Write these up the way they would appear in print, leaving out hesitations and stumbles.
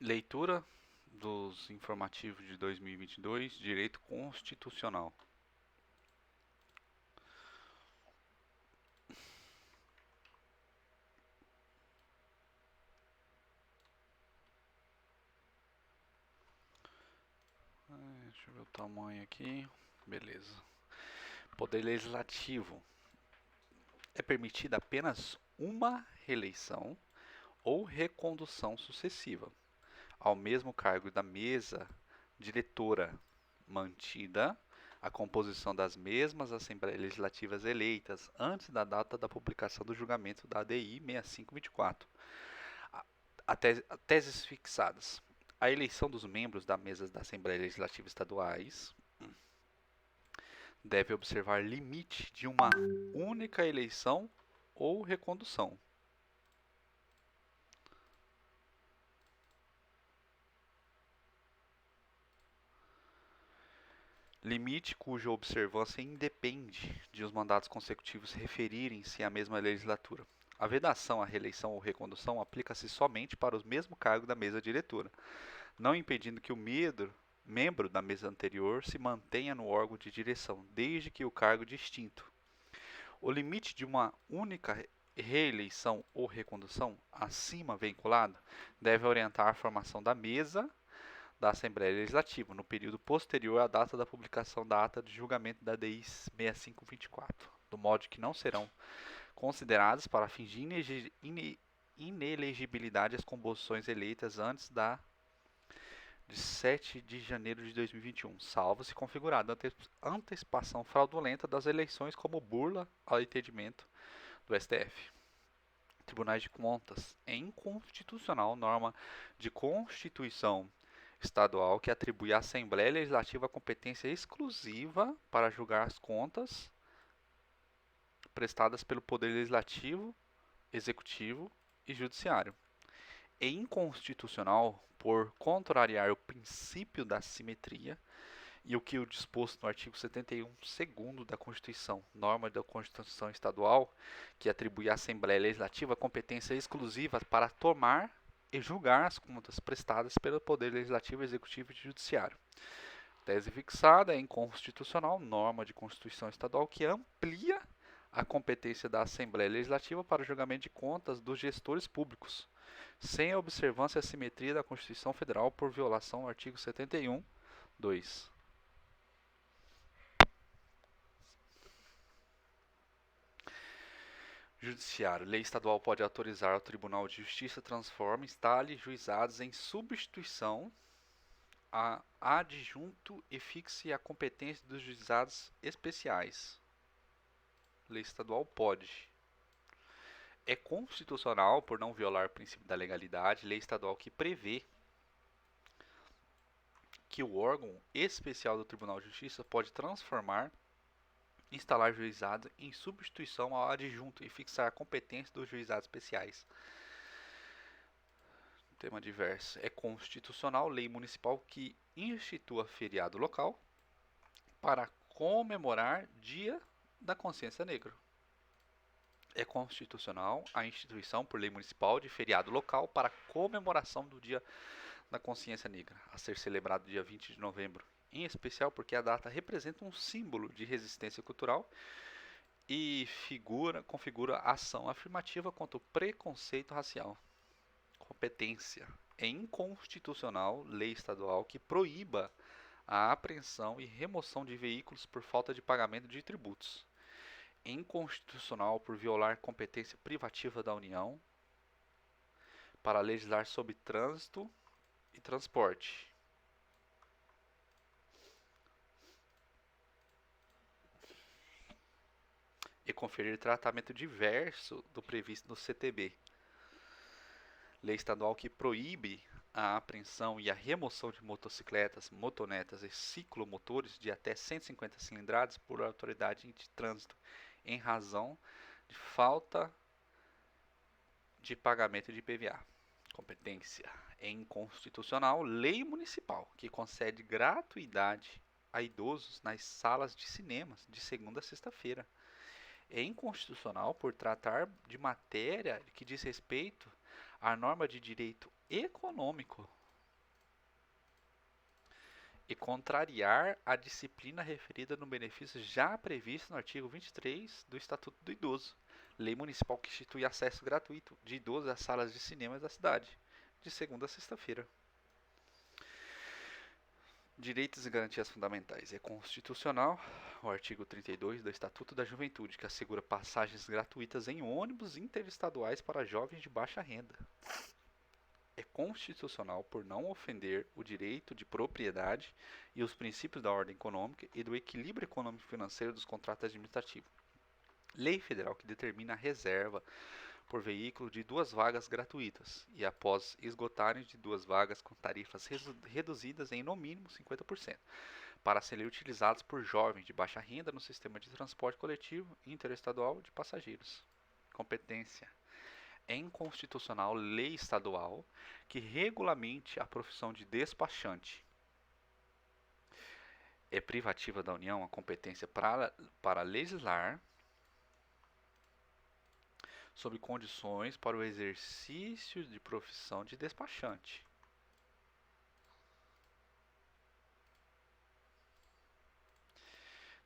Leitura dos informativos de 2022, Direito Constitucional. Deixa eu ver o tamanho aqui. Beleza. Poder Legislativo. É permitida apenas uma reeleição ou recondução sucessiva ao mesmo cargo da mesa diretora, mantida a composição das mesmas Assembleias Legislativas eleitas antes da data da publicação do julgamento da ADI 6524. Teses fixadas. A eleição dos membros da mesa da Assembleia Legislativa Estaduais deve observar limite de uma única eleição ou recondução. Limite cuja observância independe de os mandatos consecutivos referirem-se à mesma legislatura. A vedação à reeleição ou recondução aplica-se somente para o mesmo cargo da mesa diretora, não impedindo que o membro da mesa anterior se mantenha no órgão de direção, desde que o cargo de extinto. O limite de uma única reeleição ou recondução, acima vinculado, deve orientar a formação da mesa da Assembleia Legislativa, no período posterior à data da publicação da ata de julgamento da DI 6524, do modo que não serão consideradas para fins de inelegibilidade as composições eleitas antes de 7 de janeiro de 2021, salvo se configurada antecipação fraudulenta das eleições como burla ao entendimento do STF. Tribunais de Contas. É inconstitucional norma de Constituição Estadual que atribui à Assembleia Legislativa a competência exclusiva para julgar as contas prestadas pelo Poder Legislativo, Executivo e Judiciário. É inconstitucional por contrariar o princípio da simetria e o que o disposto no artigo 71, segundo da Constituição, norma da Constituição Estadual, que atribui à Assembleia Legislativa a competência exclusiva para tomar e julgar as contas prestadas pelo Poder Legislativo, Executivo e Judiciário. Tese fixada é inconstitucional, norma de Constituição Estadual que amplia a competência da Assembleia Legislativa para o julgamento de contas dos gestores públicos, sem a observância e a simetria da Constituição Federal por violação ao artigo 71, 2. Judiciário. Lei estadual pode autorizar ao Tribunal de Justiça transforme, instale juizados em substituição a adjunto e fixe a competência dos juizados especiais. Lei estadual pode. É constitucional, por não violar o princípio da legalidade, lei estadual que prevê que o órgão especial do Tribunal de Justiça pode transformar, instalar juizado em substituição ao adjunto e fixar a competência dos juizados especiais. Tema diverso. É constitucional lei municipal que institua feriado local para comemorar Dia da Consciência Negra. É constitucional a instituição por lei municipal de feriado local para comemoração do Dia da Consciência Negra, a ser celebrado dia 20 de novembro, em especial porque a data representa um símbolo de resistência cultural e configura ação afirmativa contra o preconceito racial. Competência. É inconstitucional lei estadual que proíba a apreensão e remoção de veículos por falta de pagamento de tributos. É inconstitucional por violar competência privativa da União para legislar sobre trânsito e transporte. E conferir tratamento diverso do previsto no CTB. Lei estadual que proíbe a apreensão e a remoção de motocicletas, motonetas e ciclomotores de até 150 cilindradas por autoridade de trânsito em razão de falta de pagamento de IPVA. Competência. É inconstitucional lei municipal que concede gratuidade a idosos nas salas de cinemas de segunda a sexta-feira. É inconstitucional por tratar de matéria que diz respeito à norma de direito econômico e contrariar a disciplina referida no benefício já previsto no artigo 23 do Estatuto do Idoso, lei municipal que institui acesso gratuito de idosos às salas de cinema da cidade, de segunda a sexta-feira. Direitos e garantias fundamentais. É constitucional o artigo 32 do Estatuto da Juventude, que assegura passagens gratuitas em ônibus interestaduais para jovens de baixa renda. É constitucional por não ofender o direito de propriedade e os princípios da ordem econômica e do equilíbrio econômico-financeiro dos contratos administrativos. Lei federal que determina a reserva por veículo de 2 vagas gratuitas e após esgotarem de 2 vagas com tarifas reduzidas em no mínimo 50%, para serem utilizados por jovens de baixa renda no sistema de transporte coletivo interestadual de passageiros. Competência. É inconstitucional lei estadual que regulamente a profissão de despachante. É privativa da União a competência para legislar sob condições para o exercício de profissão de despachante.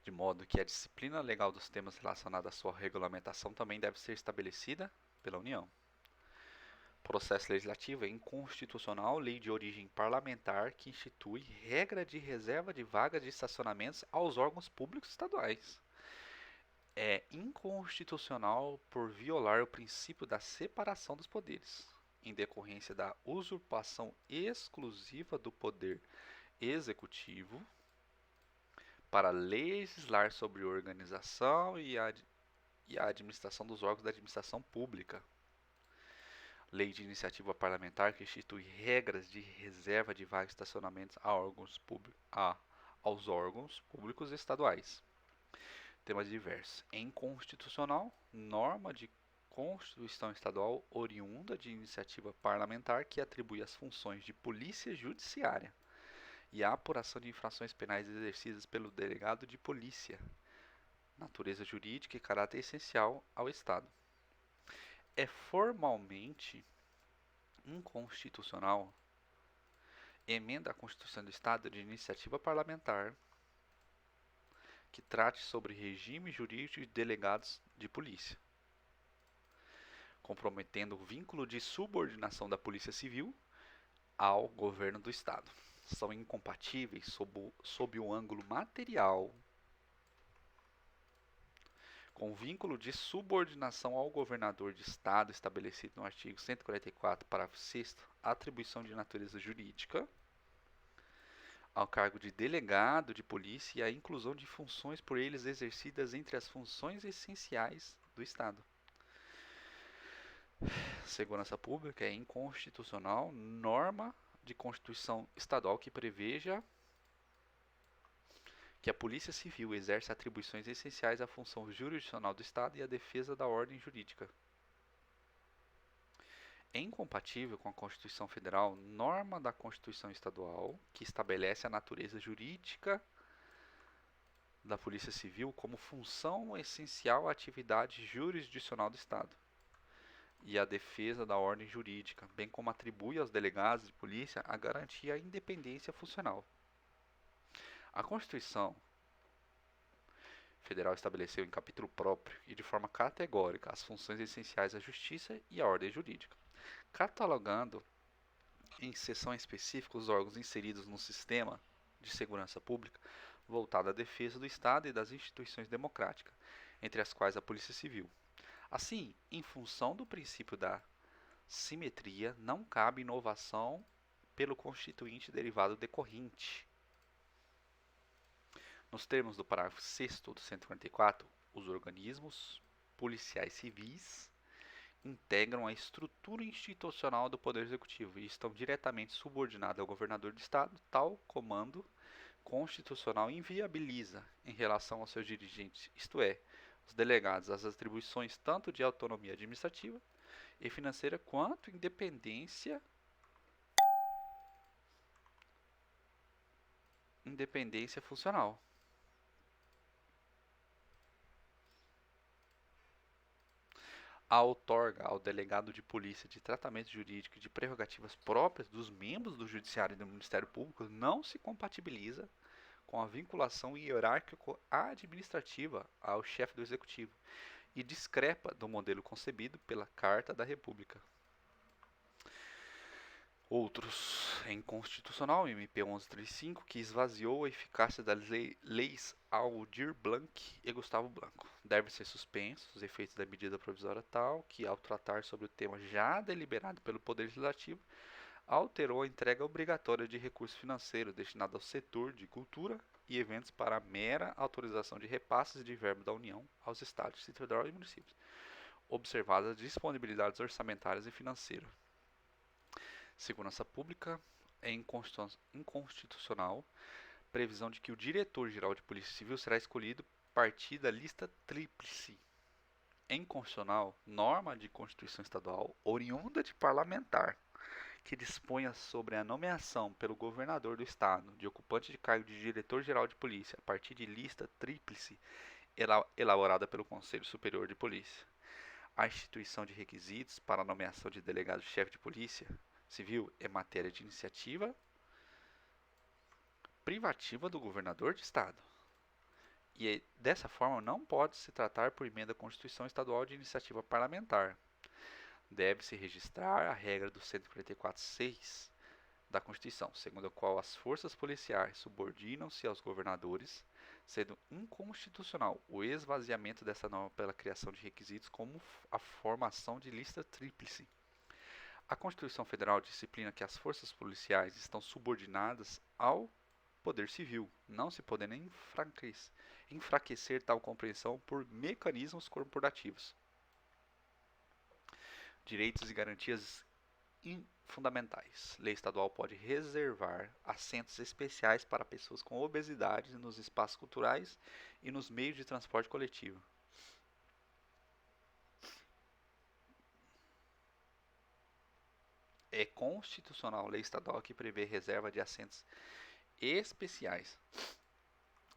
De modo que a disciplina legal dos temas relacionados à sua regulamentação também deve ser estabelecida pela União. Processo legislativo é inconstitucional lei de origem parlamentar que institui regra de reserva de vagas de estacionamentos aos órgãos públicos estaduais. É inconstitucional por violar o princípio da separação dos poderes, em decorrência da usurpação exclusiva do poder executivo para legislar sobre a organização e a administração dos órgãos da administração pública. Lei de iniciativa parlamentar que institui regras de reserva de vagas de estacionamentos aos órgãos públicos estaduais. Temas diversos. É inconstitucional norma de Constituição Estadual oriunda de iniciativa parlamentar que atribui as funções de polícia judiciária e a apuração de infrações penais exercidas pelo delegado de polícia, natureza jurídica e caráter essencial ao Estado. É formalmente inconstitucional emenda à Constituição do Estado de iniciativa parlamentar que trate sobre regime jurídico de delegados de polícia, comprometendo o vínculo de subordinação da Polícia Civil ao governo do Estado. São incompatíveis sob o ângulo material com vínculo de subordinação ao governador de Estado estabelecido no artigo 144, parágrafo 6º, atribuição de natureza jurídica, ao cargo de delegado de polícia e a inclusão de funções por eles exercidas entre as funções essenciais do Estado. Segurança Pública é inconstitucional norma de Constituição Estadual que preveja que a Polícia Civil exerce atribuições essenciais à função jurisdicional do Estado e à defesa da ordem jurídica. É incompatível com a Constituição Federal norma da Constituição Estadual que estabelece a natureza jurídica da Polícia Civil como função essencial à atividade jurisdicional do Estado e à defesa da ordem jurídica, bem como atribui aos delegados de polícia a garantia à independência funcional. A Constituição Federal estabeleceu em capítulo próprio e de forma categórica as funções essenciais à justiça e à ordem jurídica, catalogando em seção específica os órgãos inseridos no sistema de segurança pública voltado à defesa do Estado e das instituições democráticas, entre as quais a Polícia Civil. Assim, em função do princípio da simetria, não cabe inovação pelo constituinte derivado decorrente. Nos termos do parágrafo 6º do 144, os organismos policiais civis integram a estrutura institucional do Poder Executivo e estão diretamente subordinados ao governador do Estado. Tal comando constitucional inviabiliza, em relação aos seus dirigentes, isto é, os delegados, as atribuições tanto de autonomia administrativa e financeira quanto independência funcional. A outorga ao delegado de polícia de tratamento jurídico e de prerrogativas próprias dos membros do Judiciário e do Ministério Público não se compatibiliza com a vinculação hierárquico-administrativa ao chefe do Executivo e discrepa do modelo concebido pela Carta da República. Outros, é inconstitucional, MP 1135, que esvaziou a eficácia das leis Aldir Blanc e Gustavo Blanco. Devem ser suspensos os efeitos da medida provisória tal que, ao tratar sobre o tema já deliberado pelo Poder Legislativo, alterou a entrega obrigatória de recursos financeiros destinados ao setor de cultura e eventos para a mera autorização de repasses de verba da União aos Estados, Distrito Federal e municípios, observadas as disponibilidades orçamentárias e financeiras. Segurança Pública, é inconstitucional previsão de que o diretor-geral de Polícia Civil será escolhido a partir da lista tríplice. É inconstitucional norma de Constituição Estadual oriunda de parlamentar que disponha sobre a nomeação pelo governador do estado de ocupante de cargo de diretor-geral de polícia a partir de lista tríplice elaborada pelo Conselho Superior de Polícia. A instituição de requisitos para a nomeação de delegado-chefe de polícia civil é matéria de iniciativa privativa do governador de estado. E dessa forma não pode se tratar por emenda à Constituição Estadual de iniciativa parlamentar. Deve-se registrar a regra do 144.6 da Constituição, segundo a qual as forças policiais subordinam-se aos governadores, sendo inconstitucional o esvaziamento dessa norma pela criação de requisitos como a formação de lista tríplice. A Constituição Federal disciplina que as forças policiais estão subordinadas ao poder civil, não se podendo enfraquecer tal compreensão por mecanismos corporativos. Direitos e garantias fundamentais. Lei estadual pode reservar assentos especiais para pessoas com obesidade nos espaços culturais e nos meios de transporte coletivo. É constitucional lei estadual que prevê reserva de assentos especiais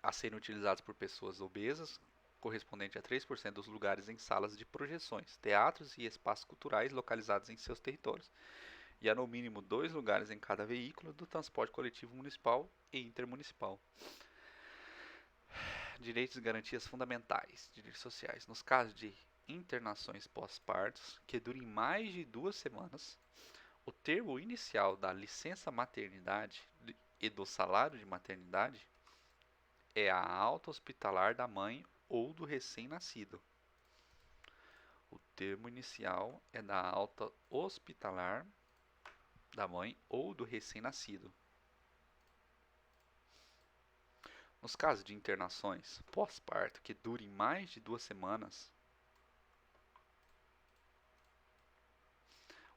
a serem utilizados por pessoas obesas, correspondente a 3% dos lugares em salas de projeções, teatros e espaços culturais localizados em seus territórios, e há no mínimo 2 lugares em cada veículo do transporte coletivo municipal e intermunicipal. Direitos e garantias fundamentais, direitos sociais. Nos casos de internações pós-partos que durem mais de 2 semanas, o termo inicial da licença maternidade e do salário de maternidade é a alta hospitalar da mãe ou do recém-nascido. O termo inicial é da alta hospitalar da mãe ou do recém-nascido. Nos casos de internações pós-parto que durem mais de 2 semanas,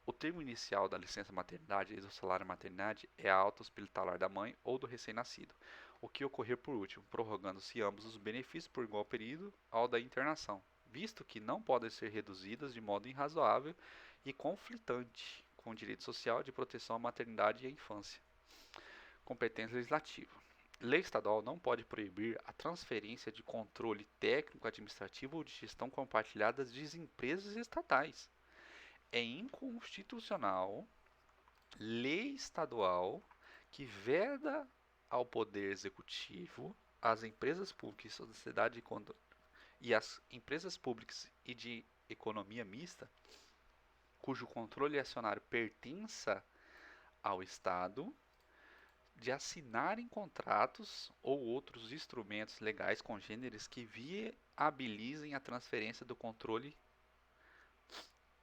o termo inicial da licença maternidade e do salário maternidade é a alta hospitalar da mãe ou do recém-nascido, o que ocorrer por último, prorrogando-se ambos os benefícios por igual período ao da internação, visto que não podem ser reduzidas de modo irrazoável e conflitante com o direito social de proteção à maternidade e à infância. Competência legislativa. Lei estadual não pode proibir a transferência de controle técnico, administrativo ou de gestão compartilhada de empresas estatais. É inconstitucional lei estadual que veda ao poder executivo, às empresas públicas e às empresas públicas e de economia mista, cujo controle acionário pertença ao Estado, de assinarem contratos ou outros instrumentos legais congêneres que viabilizem a transferência do controle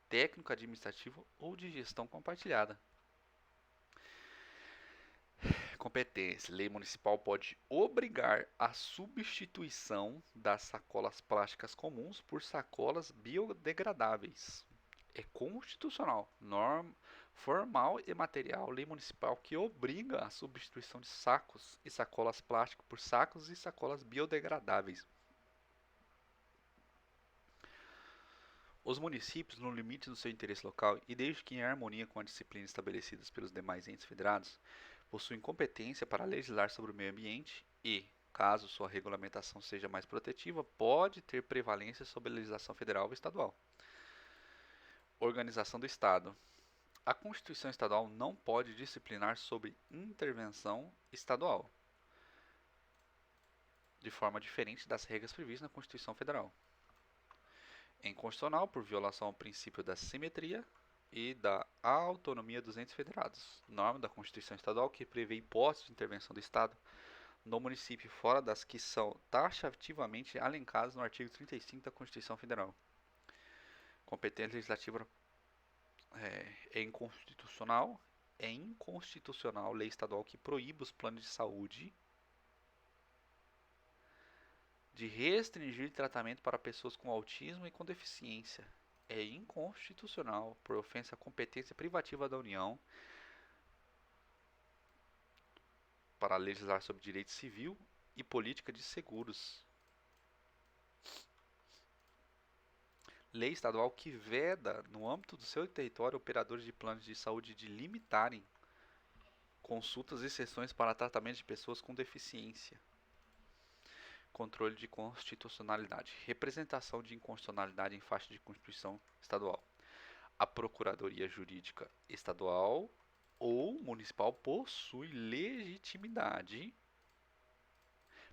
técnico, administrativo ou de gestão compartilhada. Competência. Lei municipal pode obrigar a substituição das sacolas plásticas comuns por sacolas biodegradáveis. É constitucional, norma formal e material, lei municipal que obriga a substituição de sacos e sacolas plásticas por sacos e sacolas biodegradáveis. Os municípios, no limite do seu interesse local e desde que em harmonia com a disciplina estabelecidas pelos demais entes federados, possuem competência para legislar sobre o meio ambiente e, caso sua regulamentação seja mais protetiva, pode ter prevalência sobre a legislação federal ou estadual. Organização do Estado. A Constituição Estadual não pode disciplinar sobre intervenção estadual, de forma diferente das regras previstas na Constituição Federal. É inconstitucional por violação ao princípio da simetria e da autonomia dos entes federados, norma da Constituição Estadual que prevê hipóteses de intervenção do Estado no município fora das que são taxativamente elencadas no artigo 35 da Constituição Federal. Competência legislativa é inconstitucional. É inconstitucional lei estadual que proíba os planos de saúde de restringir tratamento para pessoas com autismo e com deficiência. É inconstitucional por ofensa à competência privativa da União para legislar sobre direito civil e política de seguros. Lei estadual que veda, no âmbito do seu território, operadores de planos de saúde de limitarem consultas e sessões para tratamento de pessoas com deficiência. Controle de constitucionalidade. Representação de inconstitucionalidade em faixa de Constituição Estadual. A Procuradoria Jurídica Estadual ou Municipal possui legitimidade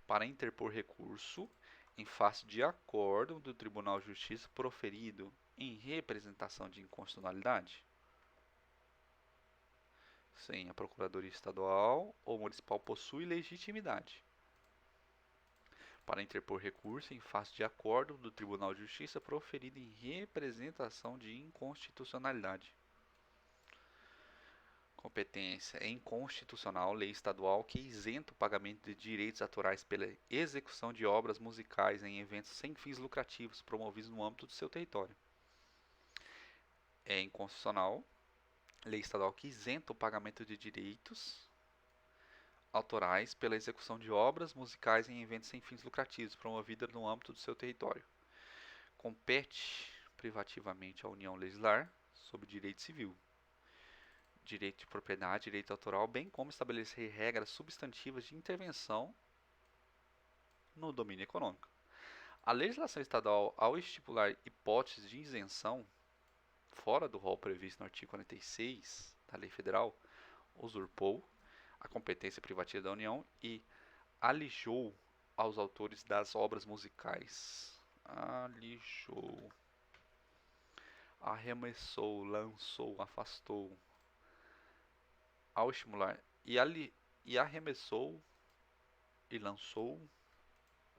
para interpor recurso em face de acordo do Tribunal de Justiça proferido em representação de inconstitucionalidade. Sim, a Procuradoria Estadual ou Municipal possui legitimidade para interpor recurso em face de acordo do Tribunal de Justiça proferido em representação de inconstitucionalidade. Competência é inconstitucional lei estadual que isenta o pagamento de direitos autorais pela execução de obras musicais em eventos sem fins lucrativos promovidos no âmbito do seu território. É inconstitucional lei estadual que isenta o pagamento de direitos autorais pela execução de obras musicais em eventos sem fins lucrativos promovidas no âmbito do seu território. Compete privativamente à União legislar sobre direito civil, direito de propriedade, direito autoral, bem como estabelecer regras substantivas de intervenção no domínio econômico. A legislação estadual, ao estipular hipóteses de isenção fora do rol previsto no artigo 46 da Lei Federal, usurpou a competência privativa da União e alijou aos autores das obras musicais. Alijou, arremessou, lançou, afastou. Ao estimular e arremessou e lançou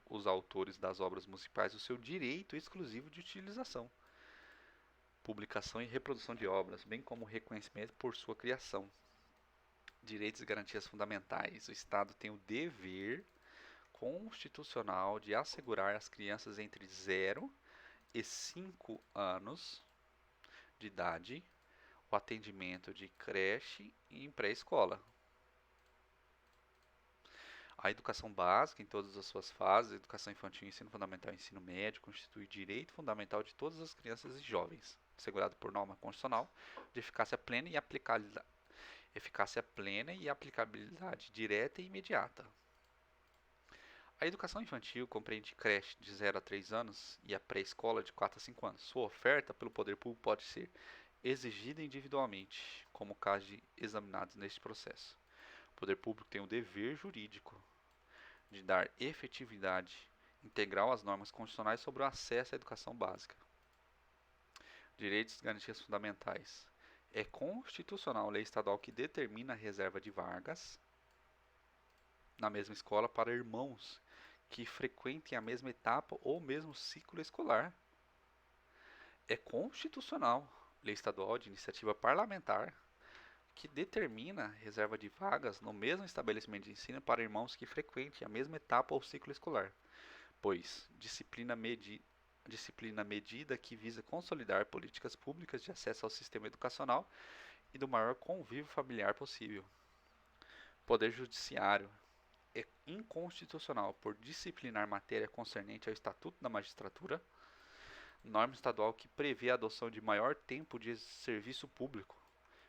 os autores das obras municipais o seu direito exclusivo de utilização, publicação e reprodução de obras, bem como reconhecimento por sua criação. Direitos e garantias fundamentais. O Estado tem o dever constitucional de assegurar às crianças entre 0 e 5 anos de idade o atendimento de creche e pré-escola. A educação básica, em todas as suas fases, educação infantil, ensino fundamental e ensino médio, constitui direito fundamental de todas as crianças e jovens, assegurado por norma constitucional, de eficácia plena e aplicabilidade direta e imediata. A educação infantil compreende creche de 0 a 3 anos e a pré-escola de 4 a 5 anos. Sua oferta pelo poder público pode ser exigida individualmente, como caso de examinados neste processo. O poder público tem o dever jurídico de dar efetividade integral às normas constitucionais sobre o acesso à educação básica. Direitos e garantias fundamentais. É constitucional a lei estadual que determina a reserva de vagas na mesma escola para irmãos que frequentem a mesma etapa ou mesmo ciclo escolar. É constitucional lei estadual de iniciativa parlamentar que determina a reserva de vagas no mesmo estabelecimento de ensino para irmãos que frequentem a mesma etapa ou ciclo escolar, pois disciplina medida que visa consolidar políticas públicas de acesso ao sistema educacional e do maior convívio familiar possível. Poder Judiciário é inconstitucional por disciplinar matéria concernente ao Estatuto da Magistratura, norma estadual que prevê a adoção de maior tempo de serviço público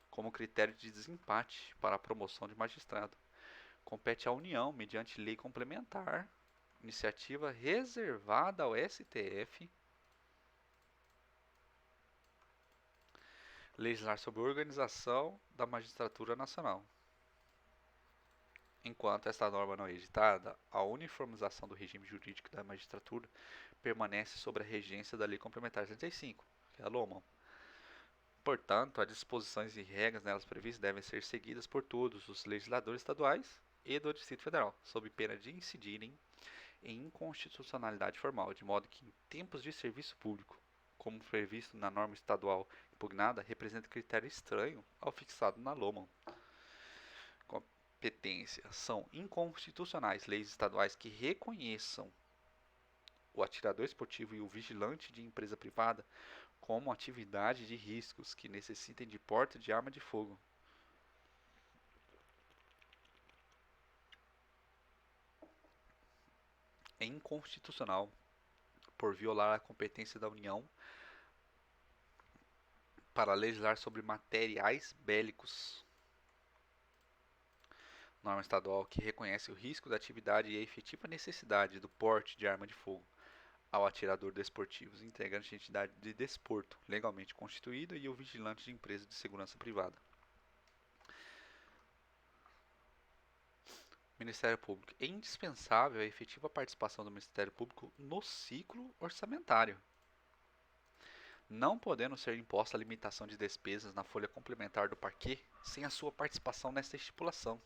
como critério de desempate para a promoção de magistrado. Compete à União, mediante lei complementar, iniciativa reservada ao STF, Legislar sobre a organização da magistratura nacional. Enquanto esta norma não é editada, a uniformização do regime jurídico da magistratura permanece sob a regência da Lei Complementar 35, que é a LOMAN. Portanto, as disposições e regras nelas previstas devem ser seguidas por todos os legisladores estaduais e do Distrito Federal, sob pena de incidirem em inconstitucionalidade formal, de modo que, em tempos de serviço público, como previsto na norma estadual impugnada, representa critério estranho ao fixado na LOMAN. Competência. São inconstitucionais leis estaduais que reconheçam o atirador esportivo e o vigilante de empresa privada como atividade de riscos que necessitem de porte de arma de fogo. É inconstitucional por violar a competência da União para legislar sobre materiais bélicos. Norma estadual que reconhece o risco da atividade e a efetiva necessidade do porte de arma de fogo ao atirador desportivo, integrante de entidade de desporto legalmente constituída e o vigilante de empresa de segurança privada. Ministério Público. É indispensável a efetiva participação do Ministério Público no ciclo orçamentário, não podendo ser imposta a limitação de despesas na folha complementar do parquê sem a sua participação nesta estipulação.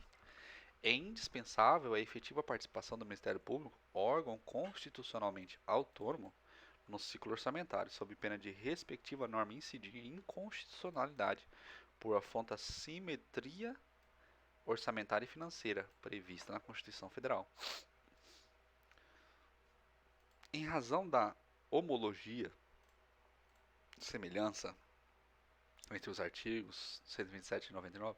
É indispensável a efetiva participação do Ministério Público, órgão constitucionalmente autônomo, no ciclo orçamentário, sob pena de respectiva norma incidir em inconstitucionalidade por afronta à simetria orçamentária e financeira prevista na Constituição Federal. Em razão da homologia, semelhança entre os artigos 127 e 99,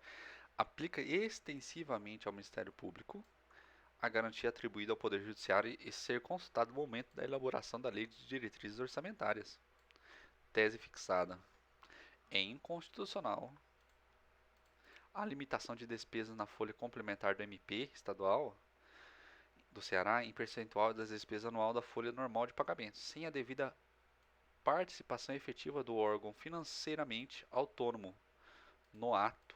aplica extensivamente ao Ministério Público a garantia atribuída ao Poder Judiciário e ser consultado no momento da elaboração da Lei de Diretrizes Orçamentárias. Tese fixada. É inconstitucional a limitação de despesas na folha complementar do MP estadual do Ceará em percentual das despesas anual da folha normal de pagamento, sem a devida participação efetiva do órgão financeiramente autônomo no ato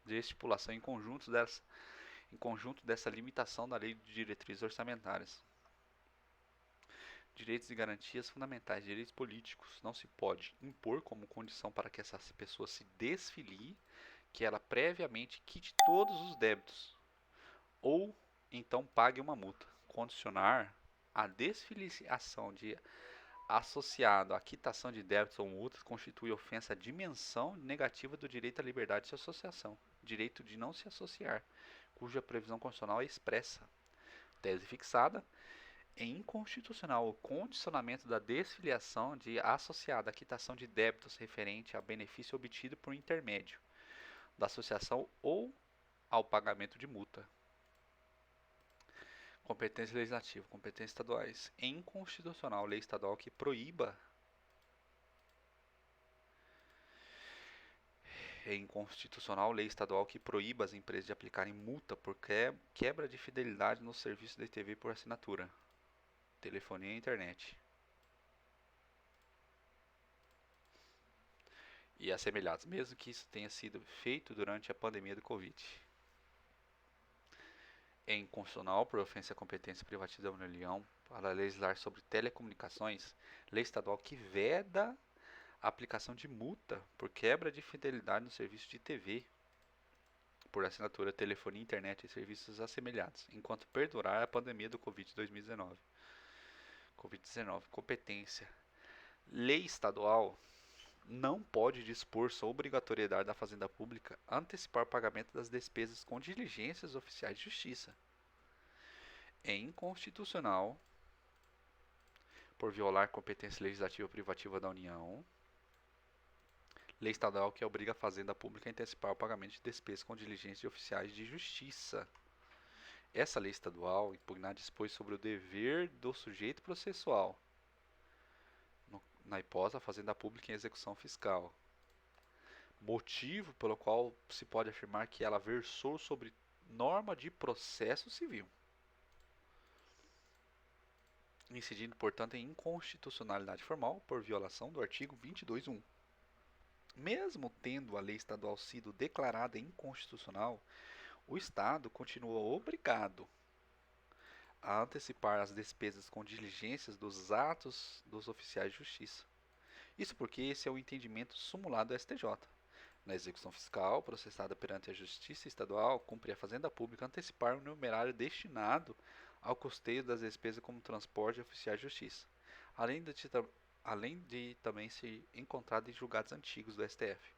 de estipulação em conjunto dessa limitação da Lei de Diretrizes Orçamentárias. Direitos e garantias fundamentais, direitos políticos, não se pode impor como condição para que essa pessoa se desfilie que ela previamente quite todos os débitos ou então pague uma multa. Condicionar a desfiliação de associado à quitação de débitos ou multas constitui ofensa à dimensão negativa do direito à liberdade de associação, direito de não se associar, cuja previsão constitucional é expressa. Tese fixada. É inconstitucional o condicionamento da desfiliação de associado à quitação de débitos referente a benefício obtido por intermédio da associação ou ao pagamento de multa. Competência legislativa, competências estaduais. É inconstitucional lei estadual que proíba. É inconstitucional lei estadual que proíba as empresas de aplicarem multa por quebra de fidelidade no serviço de TV por assinatura, telefonia e internet. E assemelhados, mesmo que isso tenha sido feito durante a pandemia do Covid. É inconstitucional por ofensa à competência privativa da União para legislar sobre telecomunicações, lei estadual que veda a aplicação de multa por quebra de fidelidade no serviço de TV por assinatura, telefonia, internet e serviços assemelhados, enquanto perdurar a pandemia do Covid-19. Covid-19, competência. Lei estadual não pode dispor sobre a obrigatoriedade da Fazenda Pública antecipar o pagamento das despesas com diligências oficiais de justiça. É inconstitucional por violar competência legislativa privativa da União. Lei estadual que obriga a Fazenda Pública a antecipar o pagamento de despesas com diligências de oficiais de justiça. Essa lei estadual impugnada dispôs sobre o dever do sujeito processual, na hipótese da Fazenda Pública em execução fiscal. Motivo pelo qual se pode afirmar que ela versou sobre norma de processo civil, incidindo, portanto, em inconstitucionalidade formal por violação do artigo 22.1 Mesmo tendo a lei estadual sido declarada inconstitucional, o Estado continua obrigado a antecipar as despesas com diligências dos atos dos oficiais de justiça. Isso porque esse é o entendimento sumulado do STJ. Na execução fiscal, processada perante a Justiça Estadual, cumpre a Fazenda Pública antecipar o numerário destinado ao custeio das despesas como transporte de oficiais de justiça, além de, além de também ser encontrado em julgados antigos do STF.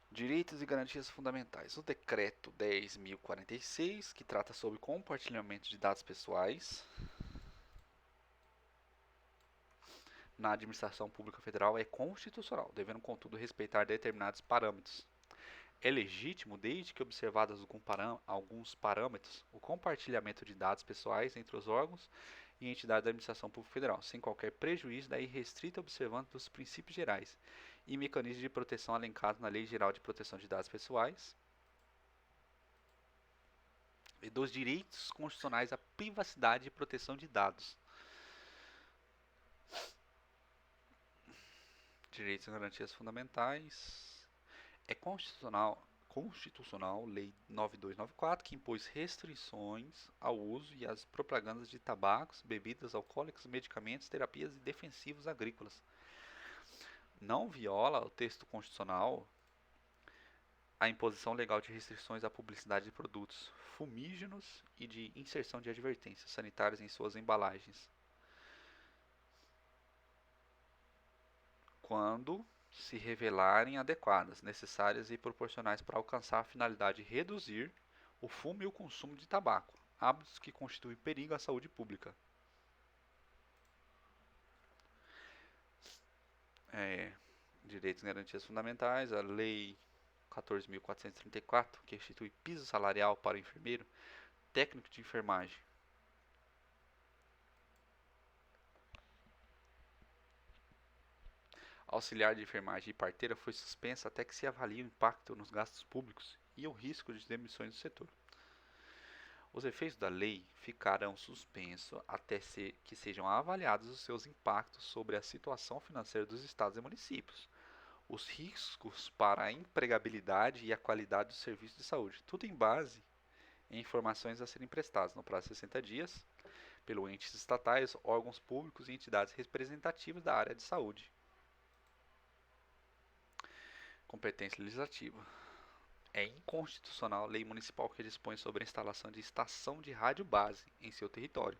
Direitos e garantias fundamentais. O Decreto 10.046, que trata sobre compartilhamento de dados pessoais na administração pública federal, é constitucional, devendo, contudo, respeitar determinados parâmetros. É legítimo, desde que observados alguns parâmetros, o compartilhamento de dados pessoais entre os órgãos e entidades da administração pública federal, sem qualquer prejuízo da irrestrita observância dos princípios gerais e mecanismos de proteção elencados na Lei Geral de Proteção de Dados Pessoais e dos direitos constitucionais à privacidade e proteção de dados. Direitos e garantias fundamentais. É constitucional Lei 9294, que impôs restrições ao uso e às propagandas de tabacos, bebidas alcoólicas, medicamentos, terapias e defensivos agrícolas. Não viola o texto constitucional a imposição legal de restrições à publicidade de produtos fumígenos e de inserção de advertências sanitárias em suas embalagens, quando se revelarem adequadas, necessárias e proporcionais para alcançar a finalidade de reduzir o fumo e o consumo de tabaco, hábitos que constituem perigo à saúde pública. Direitos e garantias fundamentais, a Lei 14.434, que institui piso salarial para o enfermeiro, técnico de enfermagem. Auxiliar de enfermagem e parteira foi suspensa até que se avalie o impacto nos gastos públicos e o risco de demissões do setor. Os efeitos da lei ficarão suspensos até que sejam avaliados os seus impactos sobre a situação financeira dos estados e municípios, os riscos para a empregabilidade e a qualidade do serviço de saúde, tudo em base em informações a serem prestadas no prazo de 60 dias pelos entes estatais, órgãos públicos e entidades representativas da área de saúde. Competência legislativa. É inconstitucional a lei municipal que dispõe sobre a instalação de estação de rádio base em seu território.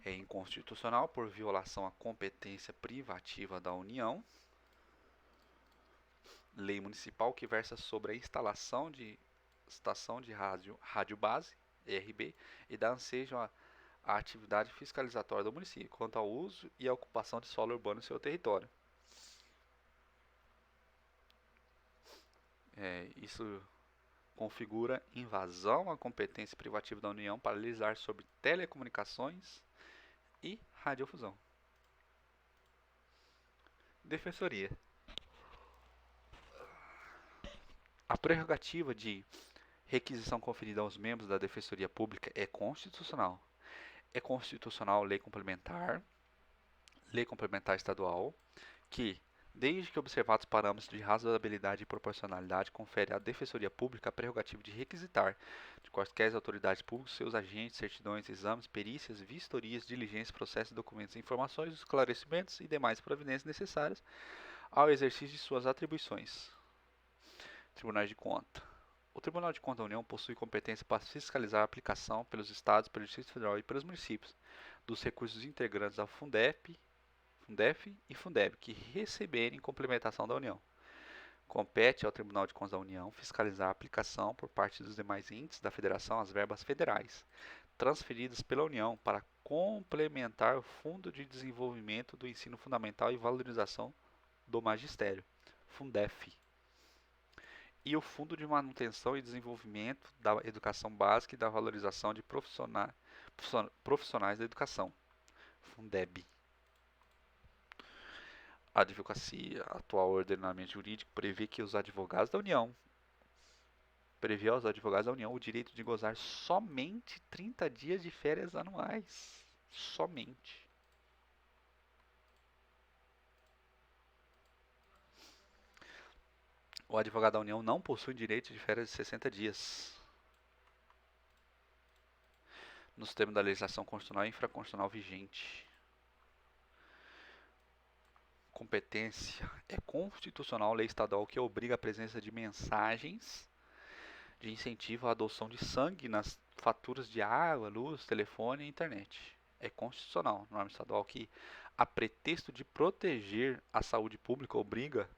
É inconstitucional por violação à competência privativa da União. Lei municipal que versa sobre a instalação de estação de rádio base, ERB, e dá ansejo à atividade fiscalizatória do município quanto ao uso e à ocupação de solo urbano em seu território. Isso configura invasão à competência privativa da União para legislar sobre telecomunicações e radiodifusão. Defensoria. A prerrogativa de requisição conferida aos membros da Defensoria Pública é constitucional. É constitucional lei complementar estadual, que, desde que observados parâmetros de razoabilidade e proporcionalidade, confere à Defensoria Pública a prerrogativa de requisitar de quaisquer autoridades públicas seus agentes, certidões, exames, perícias, vistorias, diligências, processos, documentos, informações, esclarecimentos e demais providências necessárias ao exercício de suas atribuições. Tribunais de Conta. O Tribunal de Contas da União possui competência para fiscalizar a aplicação pelos Estados, pelo Distrito Federal e pelos municípios dos recursos integrantes da Fundef e Fundeb que receberem complementação da União. Compete ao Tribunal de Contas da União fiscalizar a aplicação por parte dos demais entes da Federação às verbas federais transferidas pela União para complementar o Fundo de Desenvolvimento do Ensino Fundamental e Valorização do Magistério, Fundef, e o Fundo de Manutenção e Desenvolvimento da Educação Básica e da Valorização de Profissionais da Educação, Fundeb. A advocacia, atual ordenamento jurídico, prevê aos advogados da União o direito de gozar somente 30 dias de férias anuais. Somente. O advogado da União não possui direito de férias de 60 dias. Nos termos da legislação constitucional e infraconstitucional vigente. Competência. É constitucional lei estadual que obriga a presença de mensagens de incentivo à adoção de sangue nas faturas de água, luz, telefone e internet. É constitucional, norma estadual que, a pretexto de proteger a saúde pública, obriga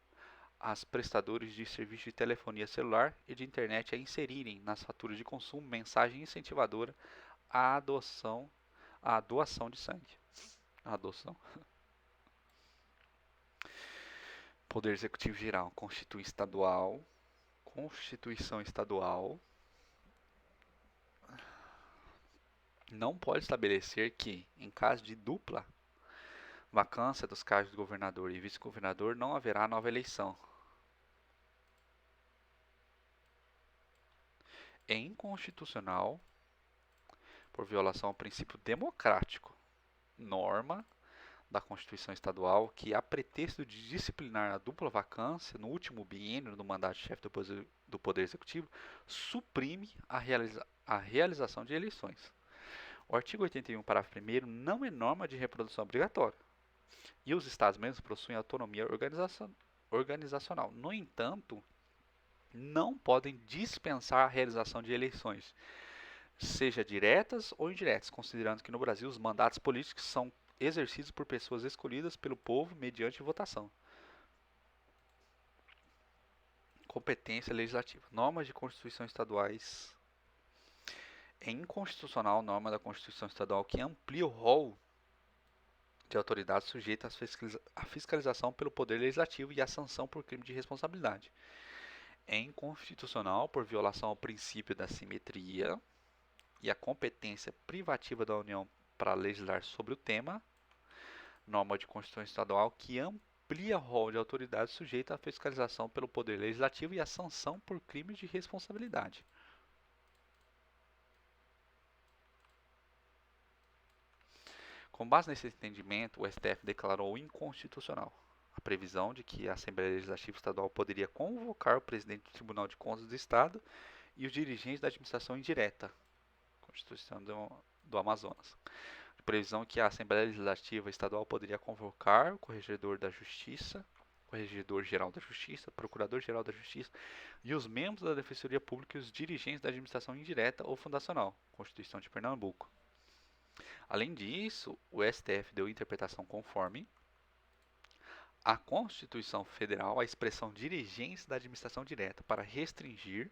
as prestadores de serviço de telefonia celular e de internet a inserirem nas faturas de consumo mensagem incentivadora à adoção, à doação de sangue. A adoção. Poder Executivo Geral, Constituição Estadual não pode estabelecer que, em caso de dupla vacância dos cargos de governador e vice-governador, não haverá nova eleição. É inconstitucional, por violação ao princípio democrático, norma da Constituição Estadual que, a pretexto de disciplinar a dupla vacância no último biênio do mandato de chefe do Poder Executivo, suprime a realização de eleições. O artigo 81, parágrafo 1º, não é norma de reprodução obrigatória, e os Estados membros possuem autonomia organizacional. No entanto, não podem dispensar a realização de eleições, seja diretas ou indiretas, considerando que no Brasil os mandatos políticos são exercidos por pessoas escolhidas pelo povo mediante votação. Competência legislativa. Normas de Constituição estaduais. É inconstitucional norma da Constituição Estadual que amplia o rol de autoridades sujeitas à fiscalização pelo Poder Legislativo e à sanção por crime de responsabilidade. É inconstitucional por violação ao princípio da simetria e à competência privativa da União para legislar sobre o tema. Norma de Constituição Estadual que amplia o rol de autoridades sujeitas à fiscalização pelo Poder Legislativo e à sanção por crimes de responsabilidade. Com base nesse entendimento, o STF declarou inconstitucional a previsão de que a Assembleia Legislativa Estadual poderia convocar o presidente do Tribunal de Contas do Estado e os dirigentes da administração indireta, Constituição do Amazonas. A previsão que a Assembleia Legislativa Estadual poderia convocar o Corregedor da Justiça, Corregedor-Geral da Justiça, Procurador-Geral da Justiça e os membros da Defensoria Pública e os dirigentes da administração indireta ou fundacional, Constituição de Pernambuco. Além disso, o STF deu interpretação conforme a Constituição Federal à expressão dirigentes da administração direta para restringir